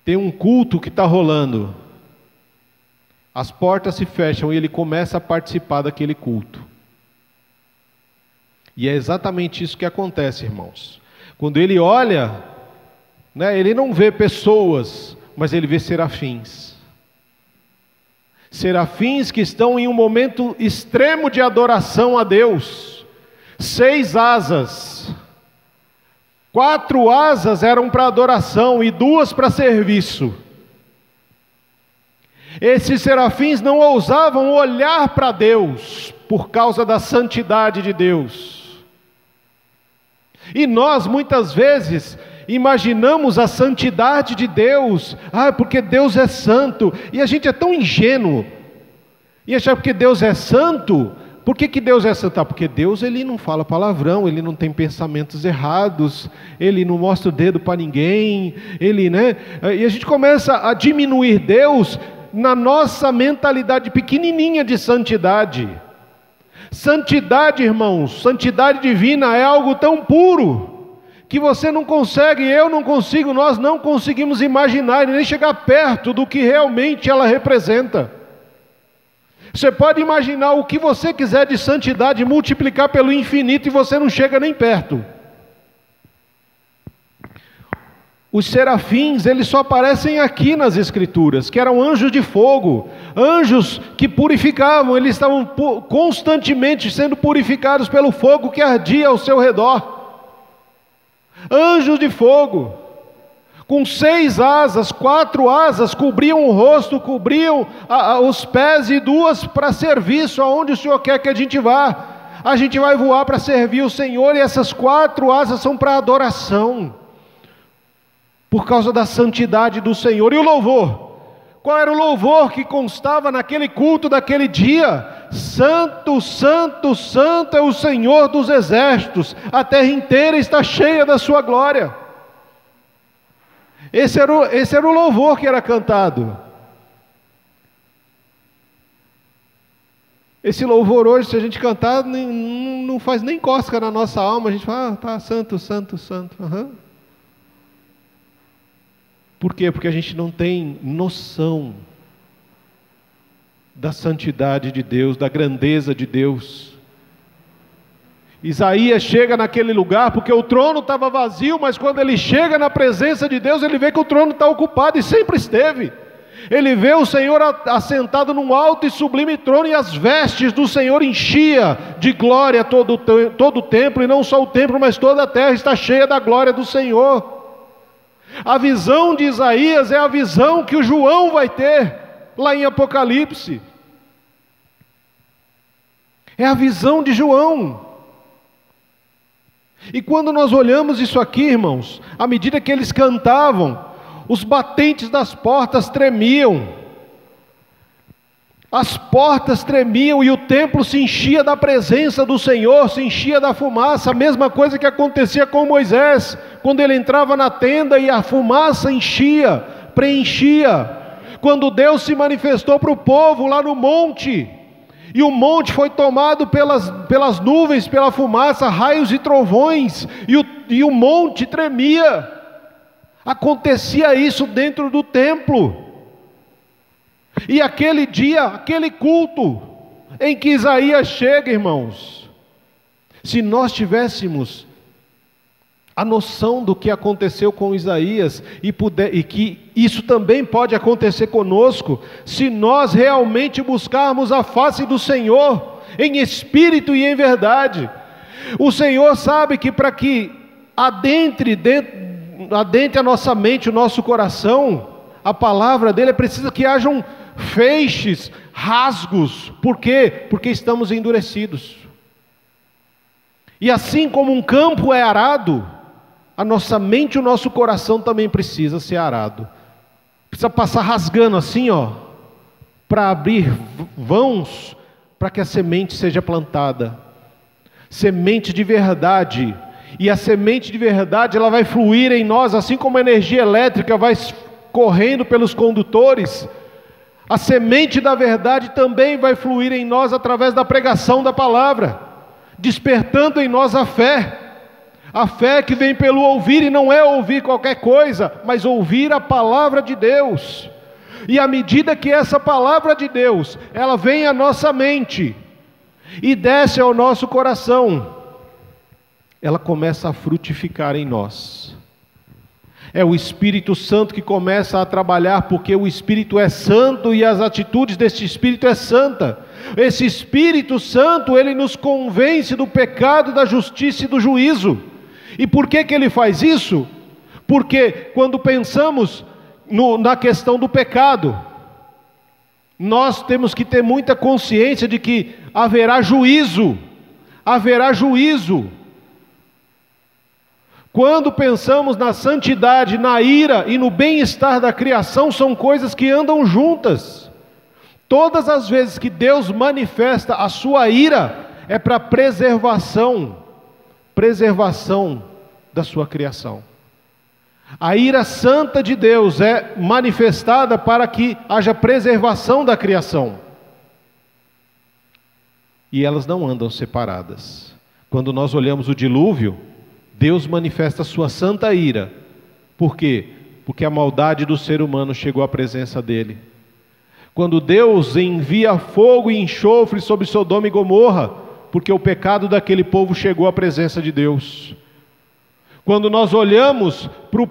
Tem um culto que está rolando. As portas se fecham e ele começa a participar daquele culto. E é exatamente isso que acontece, irmãos. Quando ele olha, ele não vê pessoas, mas ele vê serafins. Serafins que estão em um momento extremo de adoração a Deus. 6 asas. 4 asas eram para adoração e 2 para serviço. Esses serafins não ousavam olhar para Deus por causa da santidade de Deus. E nós muitas vezes imaginamos a santidade de Deus, porque Deus é santo, e a gente é tão ingênuo, e achar que Deus é santo. Por que Deus é santo? Porque Deus, ele não fala palavrão, ele não tem pensamentos errados, ele não mostra o dedo para ninguém, e a gente começa a diminuir Deus na nossa mentalidade pequenininha de santidade. Santidade, irmãos, santidade divina é algo tão puro, que você não consegue, eu não consigo, nós não conseguimos imaginar, nem chegar perto do que realmente ela representa. Você pode imaginar o que você quiser de santidade, multiplicar pelo infinito, e você não chega nem perto. Os serafins, eles só aparecem aqui nas Escrituras, que eram anjos de fogo, anjos que purificavam, eles estavam constantemente sendo purificados pelo fogo que ardia ao seu redor. Anjos de fogo, com 6 asas, 4 asas, cobriam o rosto, cobriam os pés, e 2 para serviço, aonde o Senhor quer que a gente vá. A gente vai voar para servir o Senhor, e essas 4 asas são para adoração, por causa da santidade do Senhor. E o louvor? Qual era o louvor que constava naquele culto daquele dia? Santo, santo, santo é o Senhor dos exércitos, a terra inteira está cheia da sua glória. Esse era o louvor que era cantado. Esse louvor hoje, se a gente cantar, não faz nem cosca na nossa alma. A gente fala, tá, santo, santo, santo. Por quê? Porque a gente não tem noção da santidade de Deus, da grandeza de Deus. Isaías chega naquele lugar porque o trono estava vazio, mas quando ele chega na presença de Deus, ele vê que o trono está ocupado, e sempre esteve. Ele vê o Senhor assentado num alto e sublime trono, e as vestes do Senhor enchia de glória todo o templo, e não só o templo, mas toda a terra está cheia da glória do Senhor. A visão de Isaías é a visão que o João vai ter lá em Apocalipse. É a visão de João. E quando nós olhamos isso aqui, irmãos, à medida que eles cantavam, os batentes das portas tremiam, as portas tremiam, e o templo se enchia da presença do Senhor, se enchia da fumaça. A mesma coisa que acontecia com Moisés, quando ele entrava na tenda e a fumaça enchia, preenchia. Quando Deus se manifestou para o povo lá no monte, e o monte foi tomado pelas nuvens, pela fumaça, raios e trovões, e o monte tremia. Acontecia isso dentro do templo. E aquele dia, aquele culto em que Isaías chega, irmãos, se nós tivéssemos a noção do que aconteceu com Isaías, e que isso também pode acontecer conosco, se nós realmente buscarmos a face do Senhor, em espírito e em verdade. O Senhor sabe que para que adentre a nossa mente, o nosso coração, a palavra dele, é preciso que hajam feixes, rasgos. Por quê? Porque estamos endurecidos. E assim como um campo é arado, a nossa mente e o nosso coração também precisa ser arado. Precisa passar rasgando assim, para abrir vãos, para que a semente seja plantada. Semente de verdade. E a semente de verdade, ela vai fluir em nós, assim como a energia elétrica vai correndo pelos condutores. A semente da verdade também vai fluir em nós através da pregação da palavra, despertando em nós a fé. A fé que vem pelo ouvir, e não é ouvir qualquer coisa, mas ouvir a palavra de Deus. E à medida que essa palavra de Deus, ela vem à nossa mente e desce ao nosso coração, ela começa a frutificar em nós. É o Espírito Santo que começa a trabalhar, porque o Espírito é santo e as atitudes desse Espírito é santa. Esse Espírito Santo, ele nos convence do pecado, da justiça e do juízo. E por que ele faz isso? Porque quando pensamos na questão do pecado, nós temos que ter muita consciência de que haverá juízo. Haverá juízo. Quando pensamos na santidade, na ira e no bem-estar da criação, são coisas que andam juntas. Todas as vezes que Deus manifesta a sua ira, é para preservação da sua criação. A ira santa de Deus é manifestada para que haja preservação da criação. E elas não andam separadas. Quando nós olhamos o dilúvio, Deus manifesta a sua santa ira. Por quê? Porque a maldade do ser humano chegou à presença dele. Quando Deus envia fogo e enxofre sobre Sodoma e Gomorra, porque o pecado daquele povo chegou à presença de Deus. Quando nós olhamos para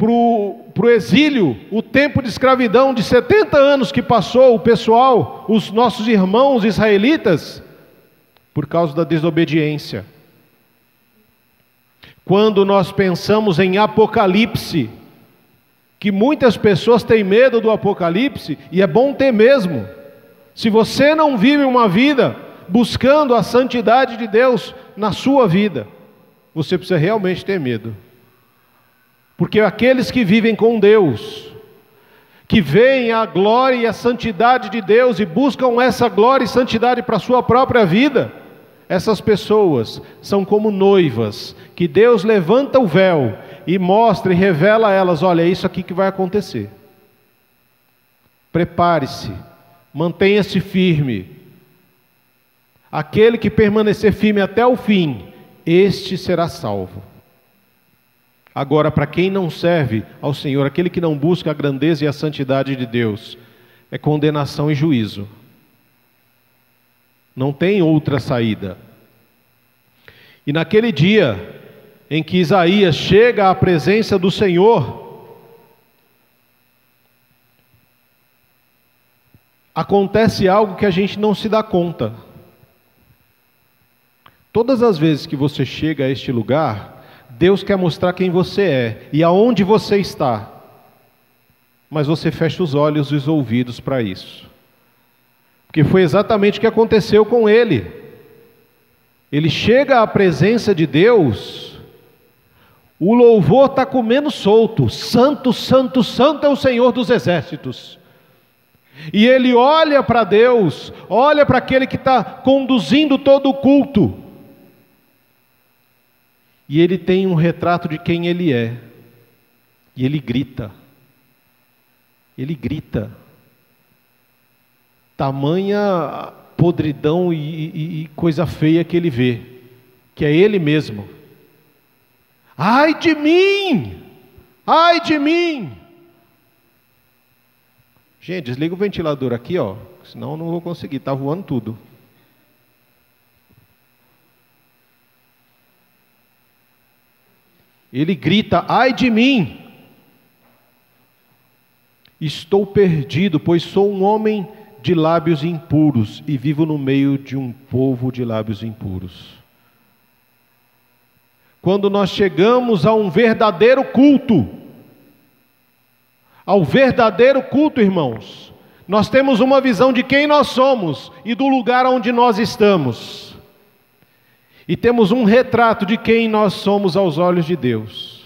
o exílio, o tempo de escravidão de 70 anos que passou o pessoal, os nossos irmãos israelitas, por causa da desobediência. Quando nós pensamos em Apocalipse, que muitas pessoas têm medo do Apocalipse, e é bom ter mesmo. Se você não vive uma vida buscando a santidade de Deus na sua vida, você precisa realmente ter medo. Porque aqueles que vivem com Deus, que veem a glória e a santidade de Deus e buscam essa glória e santidade para a sua própria vida, essas pessoas são como noivas, que Deus levanta o véu e mostra e revela a elas: olha, é isso aqui que vai acontecer. Prepare-se, mantenha-se firme. Aquele que permanecer firme até o fim, este será salvo. Agora, para quem não serve ao Senhor, aquele que não busca a grandeza e a santidade de Deus, é condenação e juízo. Não tem outra saída. E naquele dia em que Isaías chega à presença do Senhor, acontece algo que a gente não se dá conta. Todas as vezes que você chega a este lugar, Deus quer mostrar quem você é e aonde você está. Mas você fecha os olhos e os ouvidos para isso. Porque foi exatamente o que aconteceu com ele. Ele chega à presença de Deus, o louvor está comendo solto. Santo, santo, santo é o Senhor dos exércitos. E ele olha para Deus, olha para aquele que está conduzindo todo o culto. E ele tem um retrato de quem ele é. E ele grita. Ele grita. Tamanha podridão e coisa feia que ele vê, que é ele mesmo. Ai de mim! Ai de mim! Gente, desliga o ventilador aqui, ó, senão eu não vou conseguir, está voando tudo. Ele grita: ai de mim! Estou perdido, pois sou um homem de lábios impuros e vivo no meio de um povo de lábios impuros. Quando nós chegamos a um verdadeiro culto, ao verdadeiro culto, irmãos, nós temos uma visão de quem nós somos e do lugar onde nós estamos. E temos um retrato de quem nós somos aos olhos de Deus.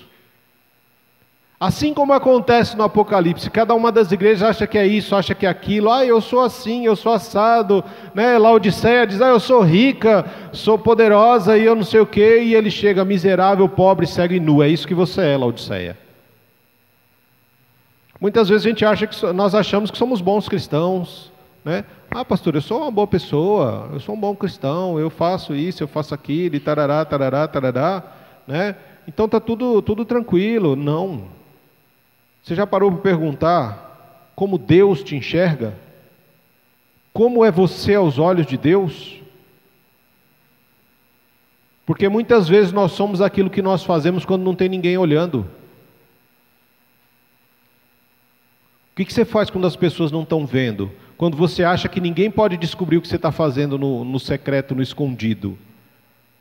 Assim como acontece no Apocalipse, cada uma das igrejas acha que é isso, acha que é aquilo. Ah, eu sou assim, eu sou assado, né? Laodiceia diz: ah, eu sou rica, sou poderosa e eu não sei o quê. E ele chega miserável, pobre, cego e nu. É isso que você é, Laodiceia. Muitas vezes a gente acha que nós achamos que somos bons cristãos, né? Ah, pastor, eu sou uma boa pessoa, eu sou um bom cristão, eu faço isso, eu faço aquilo, e tarará, tarará, tarará, né? Então está tudo tranquilo. Não. Você já parou para perguntar como Deus te enxerga? Como é você aos olhos de Deus? Porque muitas vezes nós somos aquilo que nós fazemos quando não tem ninguém olhando. O que você faz quando as pessoas não estão vendo? Quando você acha que ninguém pode descobrir o que você está fazendo no secreto, no escondido.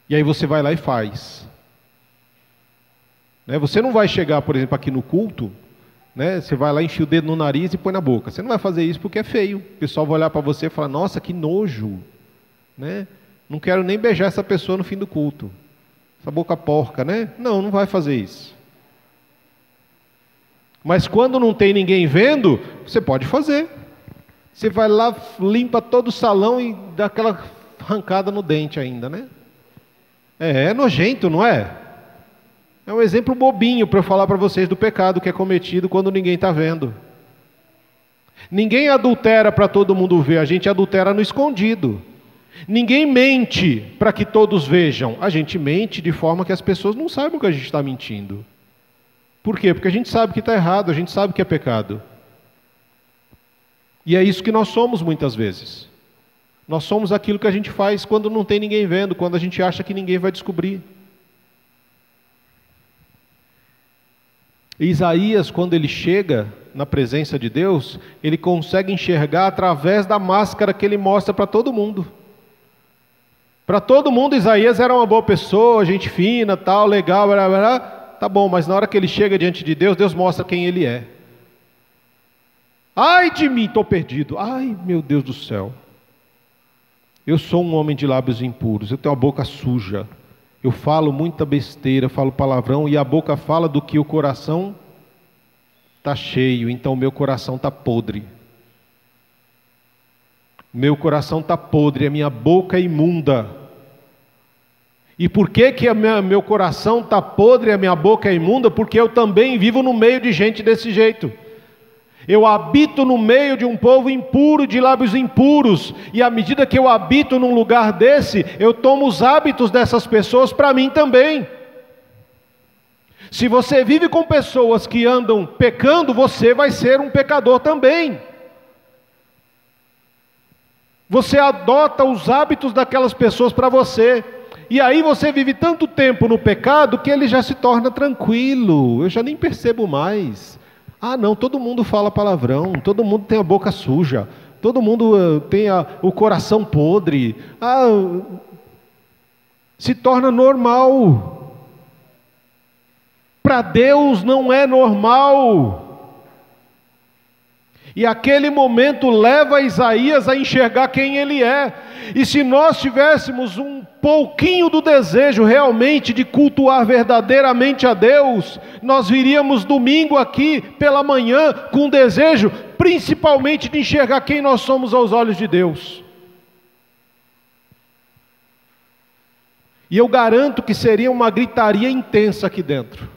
E aí você vai lá e faz. Né? Você não vai chegar, por exemplo, aqui no culto, né? Você vai lá, enfia o dedo no nariz e põe na boca. Você não vai fazer isso porque é feio. O pessoal vai olhar para você e falar: nossa, que nojo, né? Não quero nem beijar essa pessoa no fim do culto. essa boca porca, né? Não, não vai fazer isso. Mas quando não tem ninguém vendo, você pode fazer. Você vai lá, limpa todo o salão e dá aquela arrancada no dente ainda, né? É nojento, não é? É um exemplo bobinho para eu falar para vocês do pecado que é cometido quando ninguém está vendo. Ninguém adultera para todo mundo ver, a gente adultera no escondido. Ninguém mente para que todos vejam, a gente mente de forma que as pessoas não saibam que a gente está mentindo. Por quê? Porque a gente sabe que está errado, a gente sabe que é pecado. E é isso que nós somos muitas vezes. Nós somos aquilo que a gente faz quando não tem ninguém vendo, quando a gente acha que ninguém vai descobrir. Isaías, quando ele chega na presença de Deus, ele consegue enxergar através da máscara que ele mostra para todo mundo. Para todo mundo, Isaías era uma boa pessoa, gente fina, tal, legal, blá, blá, blá. Tá bom, mas na hora que ele chega diante de Deus, Deus mostra quem ele é. Ai de mim, estou perdido. Ai, meu Deus do céu. Eu sou um homem de lábios impuros, eu tenho a boca suja. Eu falo muita besteira, falo palavrão, e a boca fala do que o coração está cheio, então o meu coração está podre. Meu coração está podre, a minha boca é imunda. E por que meu coração está podre e a minha boca é imunda? Porque eu também vivo no meio de gente desse jeito. Eu habito no meio de um povo impuro, de lábios impuros, e à medida que eu habito num lugar desse, eu tomo os hábitos dessas pessoas para mim também. Se você vive com pessoas que andam pecando, você vai ser um pecador também. Você adota os hábitos daquelas pessoas para você, e aí você vive tanto tempo no pecado que ele já se torna tranquilo, eu já nem percebo mais. Ah não, todo mundo fala palavrão, todo mundo tem a boca suja, todo mundo tem o coração podre. Se torna normal. Para Deus não é normal. E aquele momento leva Isaías a enxergar quem ele é. E se nós tivéssemos um pouquinho do desejo realmente de cultuar verdadeiramente a Deus, nós viríamos domingo aqui pela manhã com desejo principalmente de enxergar quem nós somos aos olhos de Deus. E eu garanto que seria uma gritaria intensa aqui dentro.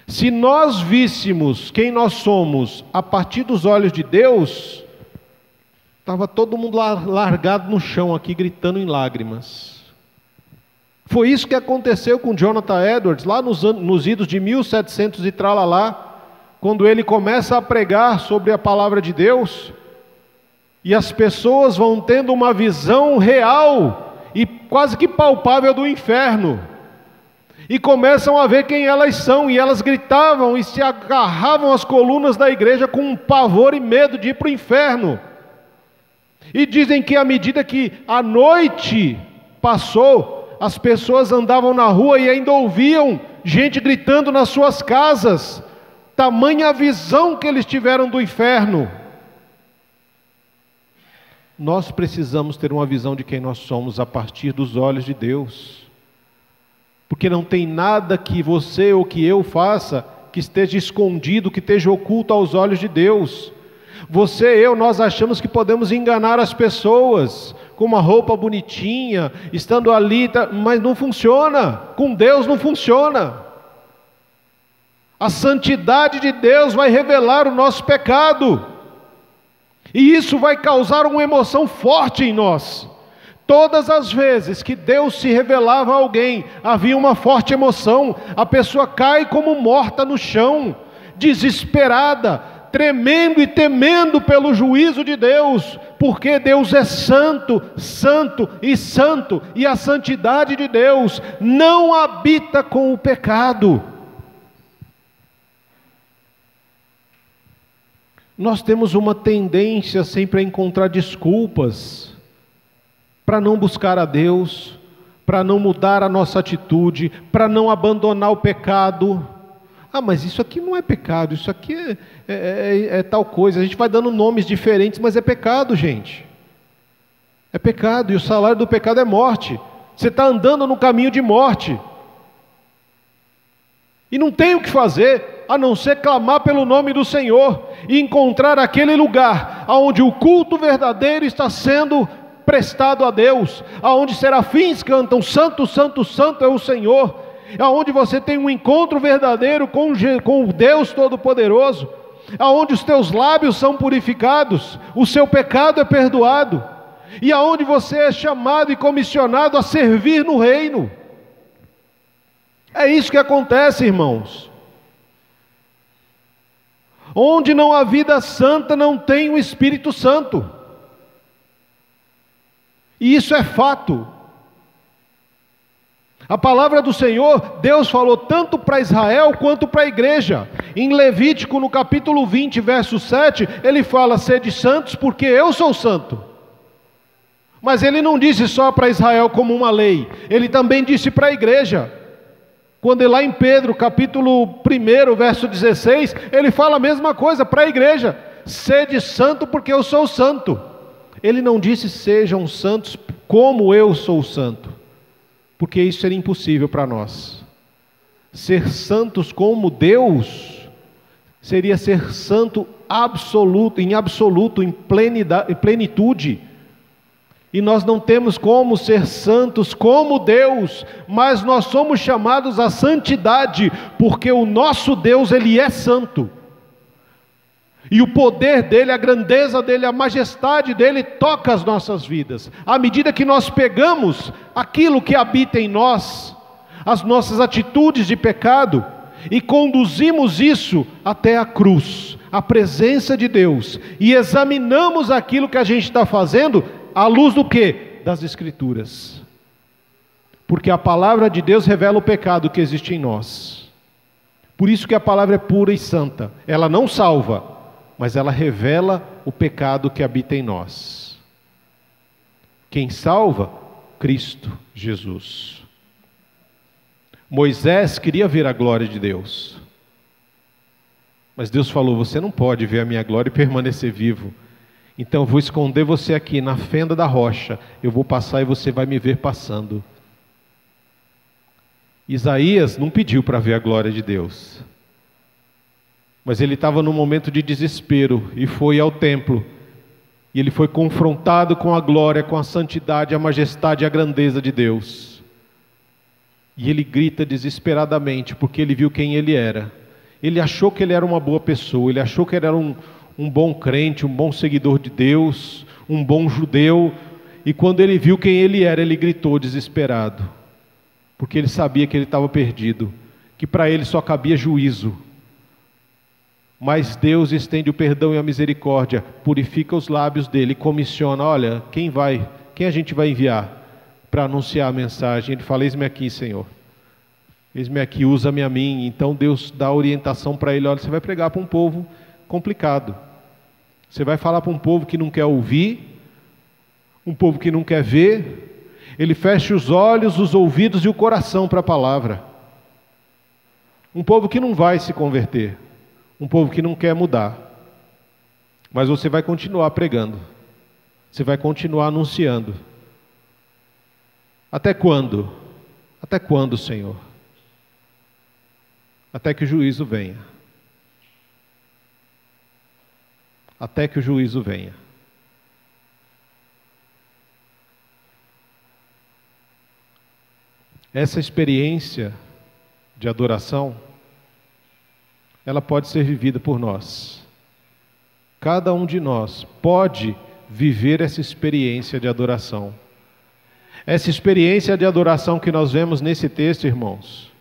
Se nós víssemos quem nós somos a partir dos olhos de Deus, estava todo mundo largado no chão aqui, gritando em lágrimas. Foi isso que aconteceu com Jonathan Edwards, lá nos idos de 1700 e tralalá, quando ele começa a pregar sobre a palavra de Deus, e as pessoas vão tendo uma visão real e quase que palpável do inferno. E começam a ver quem elas são, e elas gritavam e se agarravam às colunas da igreja com um pavor e medo de ir para o inferno. E dizem que à medida que a noite passou, as pessoas andavam na rua e ainda ouviam gente gritando nas suas casas, tamanha a visão que eles tiveram do inferno. Nós precisamos ter uma visão de quem nós somos a partir dos olhos de Deus. Porque não tem nada que você ou que eu faça que esteja escondido, que esteja oculto aos olhos de Deus. Você e eu, nós achamos que podemos enganar as pessoas com uma roupa bonitinha, estando ali, mas não funciona. Com Deus não funciona. A santidade de Deus vai revelar o nosso pecado. E isso vai causar uma emoção forte em nós. Todas as vezes que Deus se revelava a alguém, havia uma forte emoção, a pessoa cai como morta no chão, desesperada, tremendo e temendo pelo juízo de Deus, porque Deus é santo, santo e santo, e a santidade de Deus não habita com o pecado. Nós temos uma tendência sempre a encontrar desculpas para não buscar a Deus, para não mudar a nossa atitude, para não abandonar o pecado. Mas isso aqui não é pecado, isso aqui é tal coisa. A gente vai dando nomes diferentes, mas é pecado, gente. É pecado, e o salário do pecado é morte. Você está andando no caminho de morte. E não tem o que fazer, a não ser clamar pelo nome do Senhor e encontrar aquele lugar onde o culto verdadeiro está sendo prestado a Deus, aonde serafins cantam, santo, santo, santo é o Senhor, aonde você tem um encontro verdadeiro com o Deus Todo-Poderoso, aonde os teus lábios são purificados, o seu pecado é perdoado, e aonde você é chamado e comissionado a servir no reino. É isso que acontece, irmãos. Onde não há vida santa, não tem o Espírito Santo. E isso é fato. A palavra do Senhor, Deus falou tanto para Israel quanto para a igreja. Em Levítico, no capítulo 20, verso 7, ele fala: sede santos porque eu sou santo. Mas ele não disse só para Israel como uma lei, ele também disse para a igreja. Quando lá em Pedro, capítulo 1, verso 16, ele fala a mesma coisa para a igreja: sede santo porque eu sou santo. Ele não disse sejam santos como eu sou santo, porque isso seria impossível para nós. Ser santos como Deus seria ser santo absoluto, em plenitude. E nós não temos como ser santos como Deus, mas nós somos chamados à santidade, porque o nosso Deus, Ele é santo. E o poder dEle, a grandeza dEle, a majestade dEle toca as nossas vidas. À medida que nós pegamos aquilo que habita em nós, as nossas atitudes de pecado, e conduzimos isso até a cruz, a presença de Deus, e examinamos aquilo que a gente está fazendo, à luz do quê? Das Escrituras. Porque a palavra de Deus revela o pecado que existe em nós. Por isso que a palavra é pura e santa. Ela não salva, mas ela revela o pecado que habita em nós. Quem salva? Cristo Jesus. Moisés queria ver a glória de Deus. Mas Deus falou: você não pode ver a minha glória e permanecer vivo. Então eu vou esconder você aqui na fenda da rocha, eu vou passar e você vai me ver passando. Isaías não pediu para ver a glória de Deus, mas ele estava num momento de desespero e foi ao templo, e ele foi confrontado com a glória, com a santidade, a majestade e a grandeza de Deus, e ele grita desesperadamente, porque ele viu quem ele era. Ele achou que ele era uma boa pessoa, ele achou que ele era um bom crente, um bom seguidor de Deus, um bom judeu, e quando ele viu quem ele era, ele gritou desesperado, porque ele sabia que ele estava perdido, que para ele só cabia juízo. Mas Deus estende o perdão e a misericórdia, purifica os lábios dele, comissiona: olha, quem a gente vai enviar para anunciar a mensagem? Ele fala: eis-me aqui, Senhor, eis-me aqui, usa-me a mim. Então Deus dá orientação para ele: olha, você vai pregar para um povo complicado, você vai falar para um povo que não quer ouvir, um povo que não quer ver. Ele fecha os olhos, os ouvidos e o coração para a palavra. Um povo que não vai se converter, um povo que não quer mudar. Mas você vai continuar pregando, você vai continuar anunciando. Até quando? Até quando, Senhor? Até que o juízo venha. Até que o juízo venha. Essa experiência de adoração, ela pode ser vivida por nós. Cada um de nós pode viver essa experiência de adoração. Essa experiência de adoração que nós vemos nesse texto, irmãos,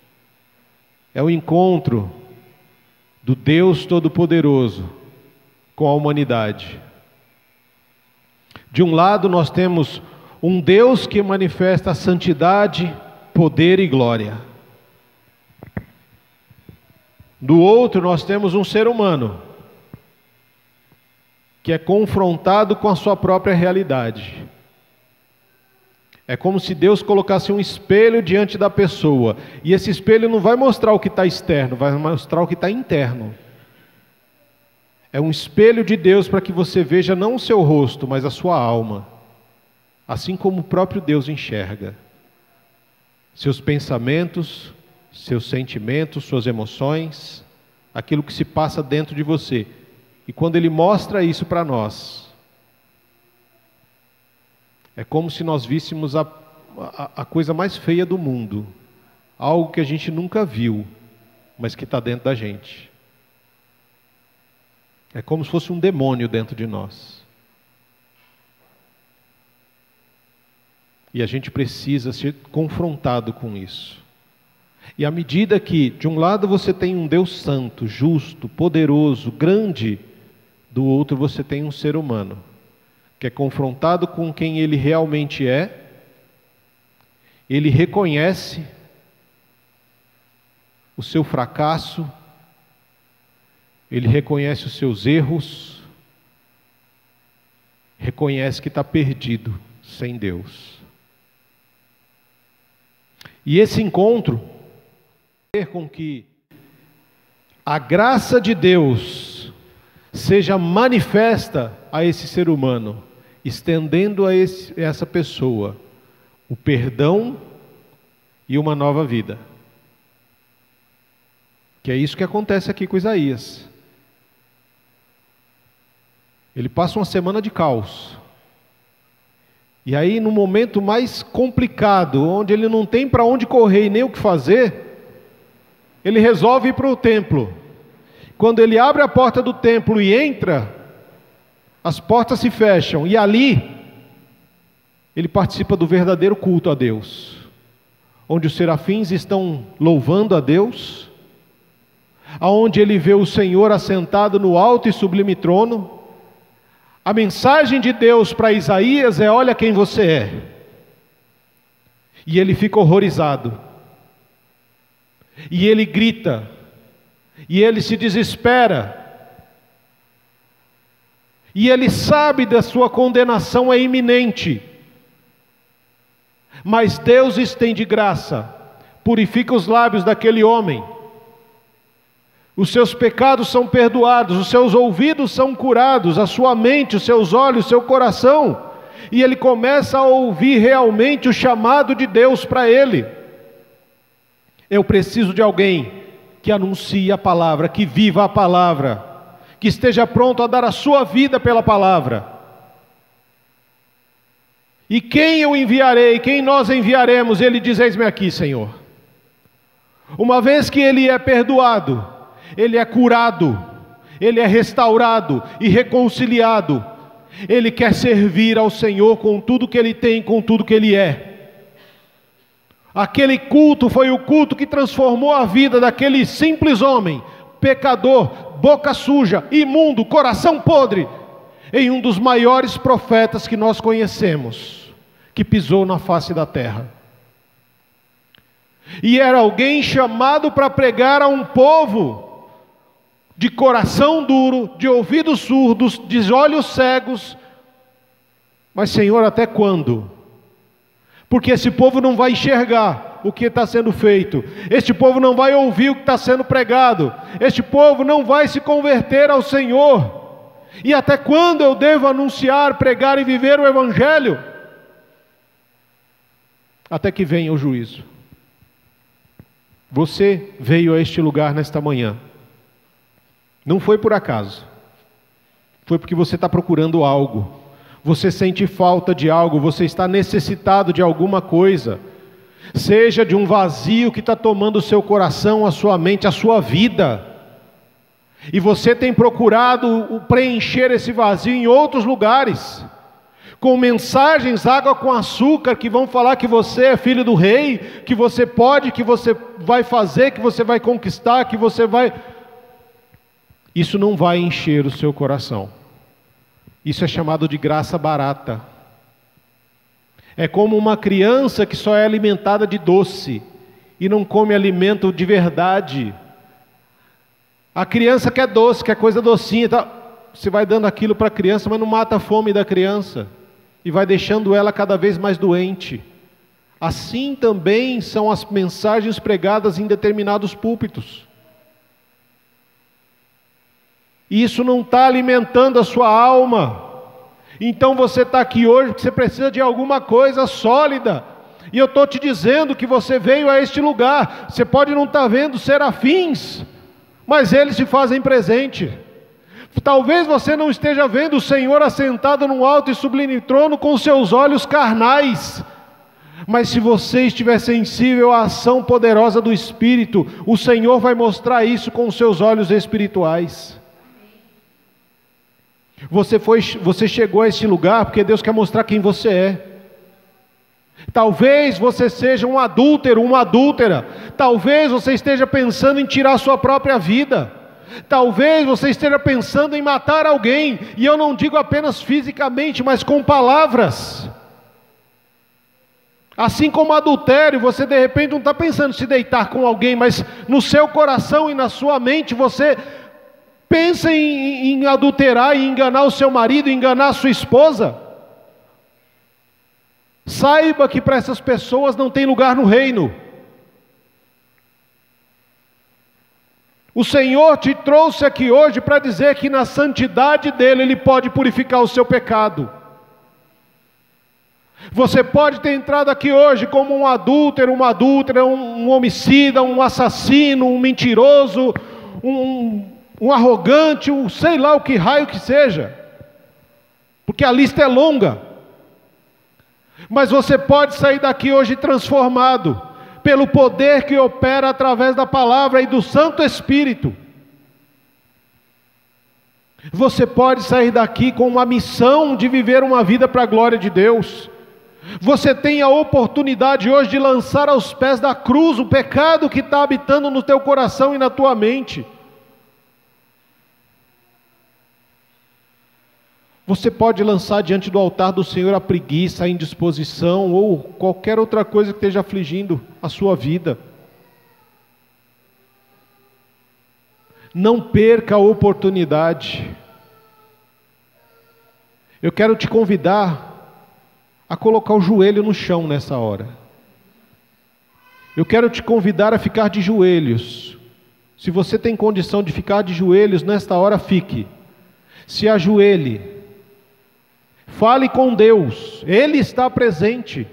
é o encontro do Deus Todo-Poderoso com a humanidade. De um lado nós temos um Deus que manifesta santidade, poder e glória. Do outro nós temos um ser humano que é confrontado com a sua própria realidade. É como se Deus colocasse um espelho diante da pessoa, e esse espelho não vai mostrar o que está externo, vai mostrar o que está interno. É um espelho de Deus para que você veja não o seu rosto, mas a sua alma, assim como o próprio Deus enxerga. seus pensamentos, seus sentimentos, suas emoções, aquilo que se passa dentro de você. E quando Ele mostra isso para nós, é como se nós víssemos a coisa mais feia do mundo, algo que a gente nunca viu, mas que está dentro da gente. É como se fosse um demônio dentro de nós. E a gente precisa ser confrontado com isso. E à medida que, de um lado, você tem um Deus santo, justo, poderoso, grande, do outro você tem um ser humano, que é confrontado com quem ele realmente é, ele reconhece o seu fracasso, ele reconhece os seus erros, reconhece que está perdido sem Deus. E esse encontro vai fazer com que a graça de Deus seja manifesta a esse ser humano, estendendo a essa pessoa o perdão e uma nova vida. Que é isso que acontece aqui com Isaías. Ele passa uma semana de caos. E aí, no momento mais complicado, onde ele não tem para onde correr e nem o que fazer, ele resolve ir para o templo. Quando ele abre a porta do templo e entra, as portas se fecham, e ali ele participa do verdadeiro culto a Deus, onde os serafins estão louvando a Deus, aonde ele vê o Senhor assentado no alto e sublime trono. A mensagem de Deus para Isaías é: olha quem você é. E ele fica horrorizado, e ele grita, e ele se desespera, e ele sabe da sua condenação é iminente, mas Deus estende graça, purifica os lábios daquele homem, os seus pecados são perdoados, os seus ouvidos são curados, a sua mente, os seus olhos, o seu coração, e ele começa a ouvir realmente o chamado de Deus para ele. Eu preciso de alguém que anuncie a palavra, que viva a palavra, que esteja pronto a dar a sua vida pela palavra. E quem eu enviarei, quem nós enviaremos? Ele diz: eis-me aqui, Senhor. Uma vez que ele é perdoado, ele é curado, ele é restaurado e reconciliado, ele quer servir ao Senhor com tudo que ele tem, com tudo que ele é. Aquele culto foi o culto que transformou a vida daquele simples homem, pecador, boca suja, imundo, coração podre, em um dos maiores profetas que nós conhecemos, que pisou na face da terra. E era alguém chamado para pregar a um povo de coração duro, de ouvidos surdos, de olhos cegos. Mas, Senhor, até quando? Porque esse povo não vai enxergar o que está sendo feito, este povo não vai ouvir o que está sendo pregado, este povo não vai se converter ao Senhor. E até quando eu devo anunciar, pregar e viver o Evangelho? Até que venha o juízo. Você veio a este lugar nesta manhã, não foi por acaso, foi porque você está procurando algo, você sente falta de algo, você está necessitado de alguma coisa, seja de um vazio que está tomando o seu coração, a sua mente, a sua vida, e você tem procurado preencher esse vazio em outros lugares, com mensagens água com açúcar, que vão falar que você é filho do rei, que você pode, que você vai fazer, que você vai conquistar, que você vai... Isso não vai encher o seu coração. Isso é chamado de graça barata. É como uma criança que só é alimentada de doce e não come alimento de verdade. A criança quer doce, quer coisa docinha, tá? Você vai dando aquilo para a criança, mas não mata a fome da criança e vai deixando ela cada vez mais doente. Assim também são as mensagens pregadas em determinados púlpitos. Isso não está alimentando a sua alma. Então você está aqui hoje porque você precisa de alguma coisa sólida, E eu estou te dizendo que você veio a este lugar. Você pode não estar vendo serafins, mas eles se fazem presente. Talvez você não esteja vendo o Senhor assentado num alto e sublime trono com seus olhos carnais, mas se você estiver sensível à ação poderosa do Espírito, o Senhor vai mostrar isso com os seus olhos espirituais. Você chegou a este lugar porque Deus quer mostrar quem você é. Talvez você seja um adúltero, uma adúltera. Talvez você esteja pensando em tirar sua própria vida. Talvez você esteja pensando em matar alguém. E eu não digo apenas fisicamente, mas com palavras. Assim como adultério, você de repente não está pensando em se deitar com alguém, mas no seu coração e na sua mente você pensa em adulterar e enganar o seu marido, enganar a sua esposa. Saiba que para essas pessoas não tem lugar no reino. O Senhor te trouxe aqui hoje para dizer que na santidade dEle, Ele pode purificar o seu pecado. Você pode ter entrado aqui hoje como um adúltero, uma adúltera, um homicida, um assassino, um mentiroso, um arrogante, sei lá o que raio que seja, porque a lista é longa. Mas você pode sair daqui hoje transformado pelo poder que opera através da palavra e do Santo Espírito. Você pode sair daqui com uma missão de viver uma vida para a glória de Deus. Você tem a oportunidade hoje de lançar aos pés da cruz o pecado que está habitando no teu coração e na tua mente. Você pode lançar diante do altar do Senhor a preguiça, a indisposição ou qualquer outra coisa que esteja afligindo a sua vida. Não perca a oportunidade. Eu quero te convidar a colocar o joelho no chão nessa hora. Eu quero te convidar a ficar de joelhos. Se você tem condição de ficar de joelhos nesta hora, fique. Se ajoelhe. Fale com Deus, Ele está presente.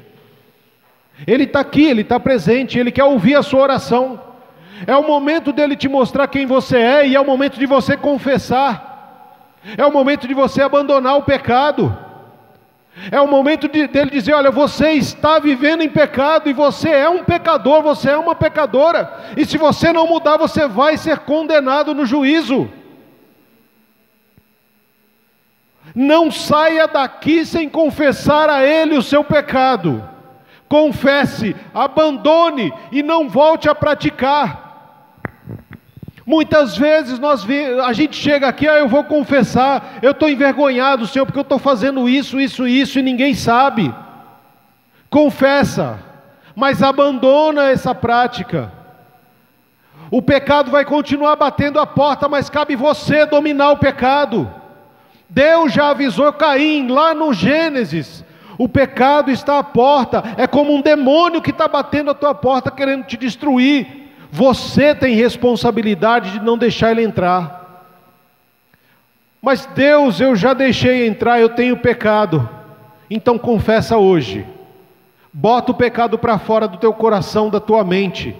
Ele está aqui, Ele está presente, Ele quer ouvir a sua oração. É o momento dEle te mostrar quem você é, e é o momento de você confessar. É o momento de você abandonar o pecado. É o momento dEle dizer, olha, você está vivendo em pecado, e você é um pecador, você é uma pecadora, e se você não mudar, você vai ser condenado no juízo. Não saia daqui sem confessar a Ele o seu pecado. Confesse, abandone e não volte a praticar. Muitas vezes a gente chega aqui, eu vou confessar, eu estou envergonhado, Senhor, porque eu estou fazendo isso e ninguém sabe. Confessa, mas abandona essa prática. O pecado vai continuar batendo a porta, mas cabe você dominar o pecado. Deus já avisou Caim lá no Gênesis, o pecado está à porta, é como um demônio que está batendo a tua porta querendo te destruir. Você tem responsabilidade de não deixar ele entrar. Mas Deus, eu já deixei entrar, eu tenho pecado. Então confessa hoje, bota o pecado para fora do teu coração, da tua mente,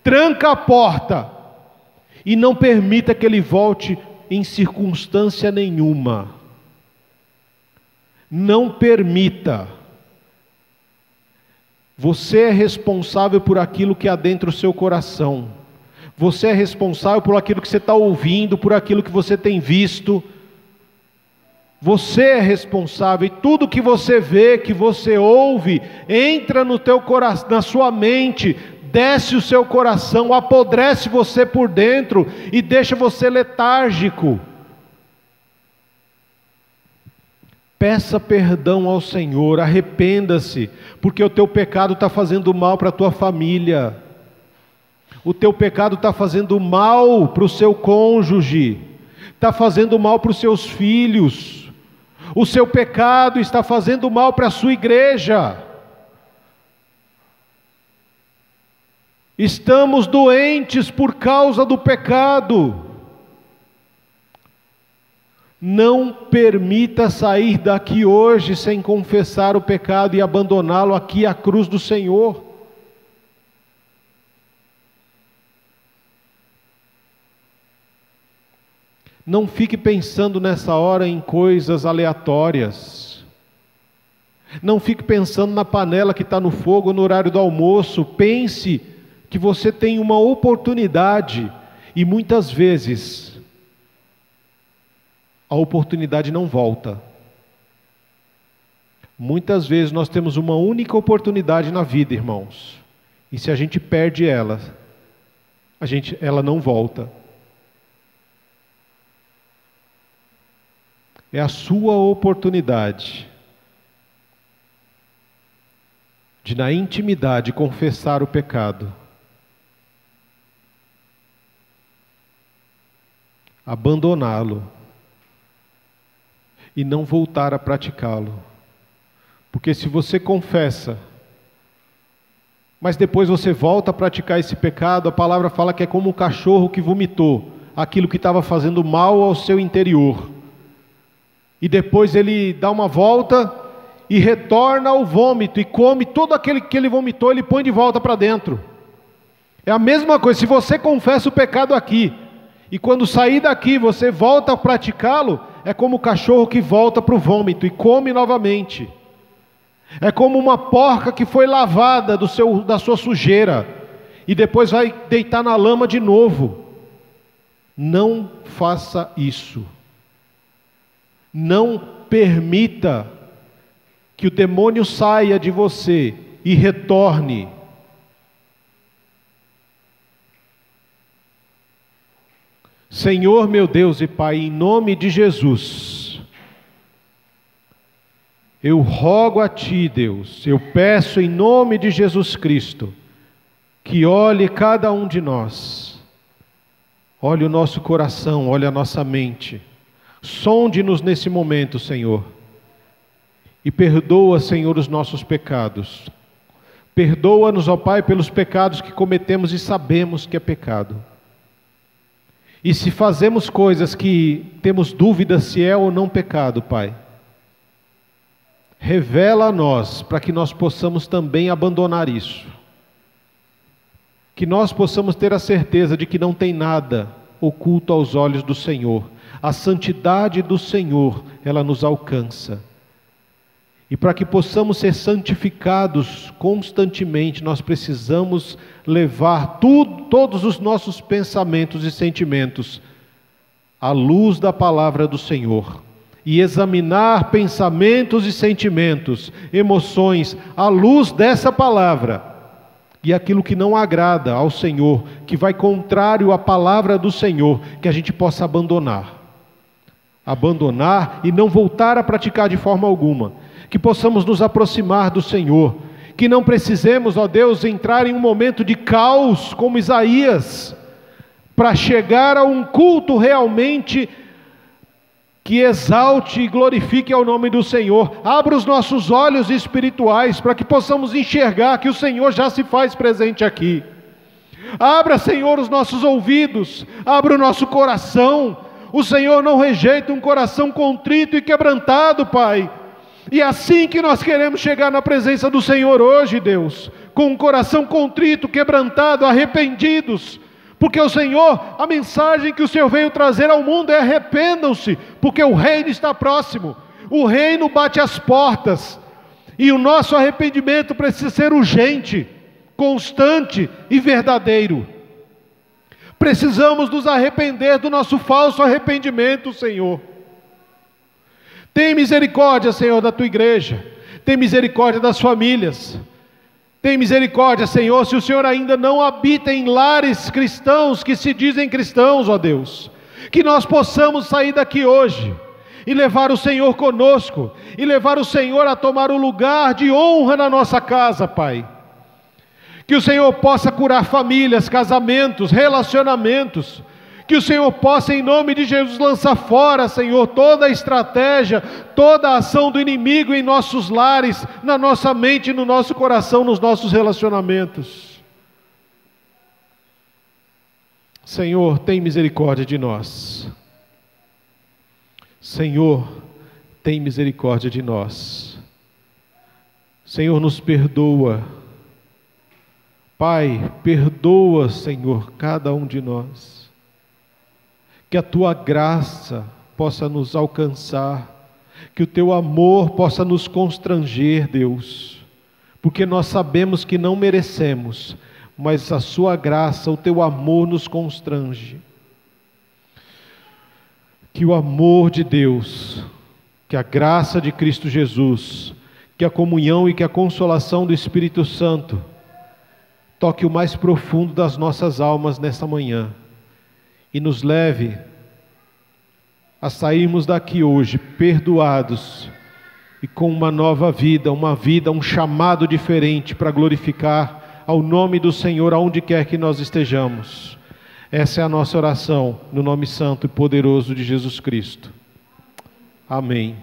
tranca a porta e não permita que ele volte em circunstância nenhuma. Não permita. Você é responsável por aquilo que há dentro do seu coração. Você é responsável por aquilo que você está ouvindo, por aquilo que você tem visto. Você é responsável, e tudo que você vê, que você ouve, entra no teu coração, na sua mente, desce o seu coração, apodrece você por dentro e deixa você letárgico. Peça perdão ao Senhor, arrependa-se, porque o teu pecado está fazendo mal para a tua família, o teu pecado está fazendo mal para o seu cônjuge, está fazendo mal para os seus filhos, o seu pecado está fazendo mal para a sua igreja. Estamos doentes por causa do pecado. Não permita sair daqui hoje sem confessar o pecado e abandoná-lo aqui à cruz do Senhor. Não fique pensando nessa hora em coisas aleatórias. Não fique pensando na panela que está no fogo no horário do almoço. Pense que você tem uma oportunidade e muitas vezes a oportunidade não volta. Muitas vezes nós temos uma única oportunidade na vida, irmãos. E se a gente perde ela, ela não volta. É a sua oportunidade de, na intimidade, confessar o pecado, abandoná-lo e não voltar a praticá-lo. Porque se você confessa, mas depois você volta a praticar esse pecado, a palavra fala que é como um cachorro que vomitou aquilo que estava fazendo mal ao seu interior. E depois ele dá uma volta e retorna ao vômito e come todo aquele que ele vomitou, ele põe de volta para dentro. É a mesma coisa, se você confessa o pecado aqui, e quando sair daqui você volta a praticá-lo, é como o cachorro que volta para o vômito e come novamente. É como uma porca que foi lavada da sua sujeira e depois vai deitar na lama de novo. Não faça isso. Não permita que o demônio saia de você e retorne. Senhor meu Deus e Pai, em nome de Jesus, eu rogo a Ti, Deus, eu peço em nome de Jesus Cristo, que olhe cada um de nós, olhe o nosso coração, olhe a nossa mente, sonde-nos nesse momento, Senhor, e perdoa, Senhor, os nossos pecados. Perdoa-nos, ó Pai, pelos pecados que cometemos e sabemos que é pecado. E se fazemos coisas que temos dúvida se é ou não pecado, Pai, revela a nós, para que nós possamos também abandonar isso. Que nós possamos ter a certeza de que não tem nada oculto aos olhos do Senhor. A santidade do Senhor, ela nos alcança. E para que possamos ser santificados constantemente, nós precisamos levar todos os nossos pensamentos e sentimentos à luz da palavra do Senhor. E examinar pensamentos e sentimentos, emoções, à luz dessa palavra. E aquilo que não agrada ao Senhor, que vai contrário à palavra do Senhor, que a gente possa abandonar. Abandonar e não voltar a praticar de forma alguma. Que possamos nos aproximar do Senhor, que não precisemos, ó Deus, entrar em um momento de caos como Isaías, para chegar a um culto realmente que exalte e glorifique ao nome do Senhor. Abra os nossos olhos espirituais para que possamos enxergar que o Senhor já se faz presente aqui. Abra, Senhor, os nossos ouvidos, abra o nosso coração. O Senhor não rejeita um coração contrito e quebrantado, Pai. E é assim que nós queremos chegar na presença do Senhor hoje, Deus, com um coração contrito, quebrantado, arrependidos, porque o Senhor, a mensagem que o Senhor veio trazer ao mundo é: arrependam-se, porque o reino está próximo, o reino bate às portas, e o nosso arrependimento precisa ser urgente, constante e verdadeiro. Precisamos nos arrepender do nosso falso arrependimento, Senhor. Tem misericórdia, Senhor, da Tua igreja. Tem misericórdia das famílias. Tem misericórdia, Senhor, se o Senhor ainda não habita em lares cristãos que se dizem cristãos, ó Deus. Que nós possamos sair daqui hoje e levar o Senhor conosco. E levar o Senhor a tomar o lugar de honra na nossa casa, Pai. Que o Senhor possa curar famílias, casamentos, relacionamentos. Que o Senhor possa, em nome de Jesus, lançar fora, Senhor, toda a estratégia, toda a ação do inimigo em nossos lares, na nossa mente, no nosso coração, nos nossos relacionamentos. Senhor, tem misericórdia de nós. Senhor, tem misericórdia de nós. Senhor, nos perdoa. Pai, perdoa, Senhor, cada um de nós. Que a Tua graça possa nos alcançar, que o Teu amor possa nos constranger, Deus, porque nós sabemos que não merecemos, mas a Sua graça, o Teu amor nos constrange. Que o amor de Deus, que a graça de Cristo Jesus, que a comunhão e que a consolação do Espírito Santo toque o mais profundo das nossas almas nesta manhã e nos leve a sairmos daqui hoje perdoados e com uma nova vida, um chamado diferente para glorificar ao nome do Senhor aonde quer que nós estejamos. Essa é a nossa oração, no nome santo e poderoso de Jesus Cristo. Amém.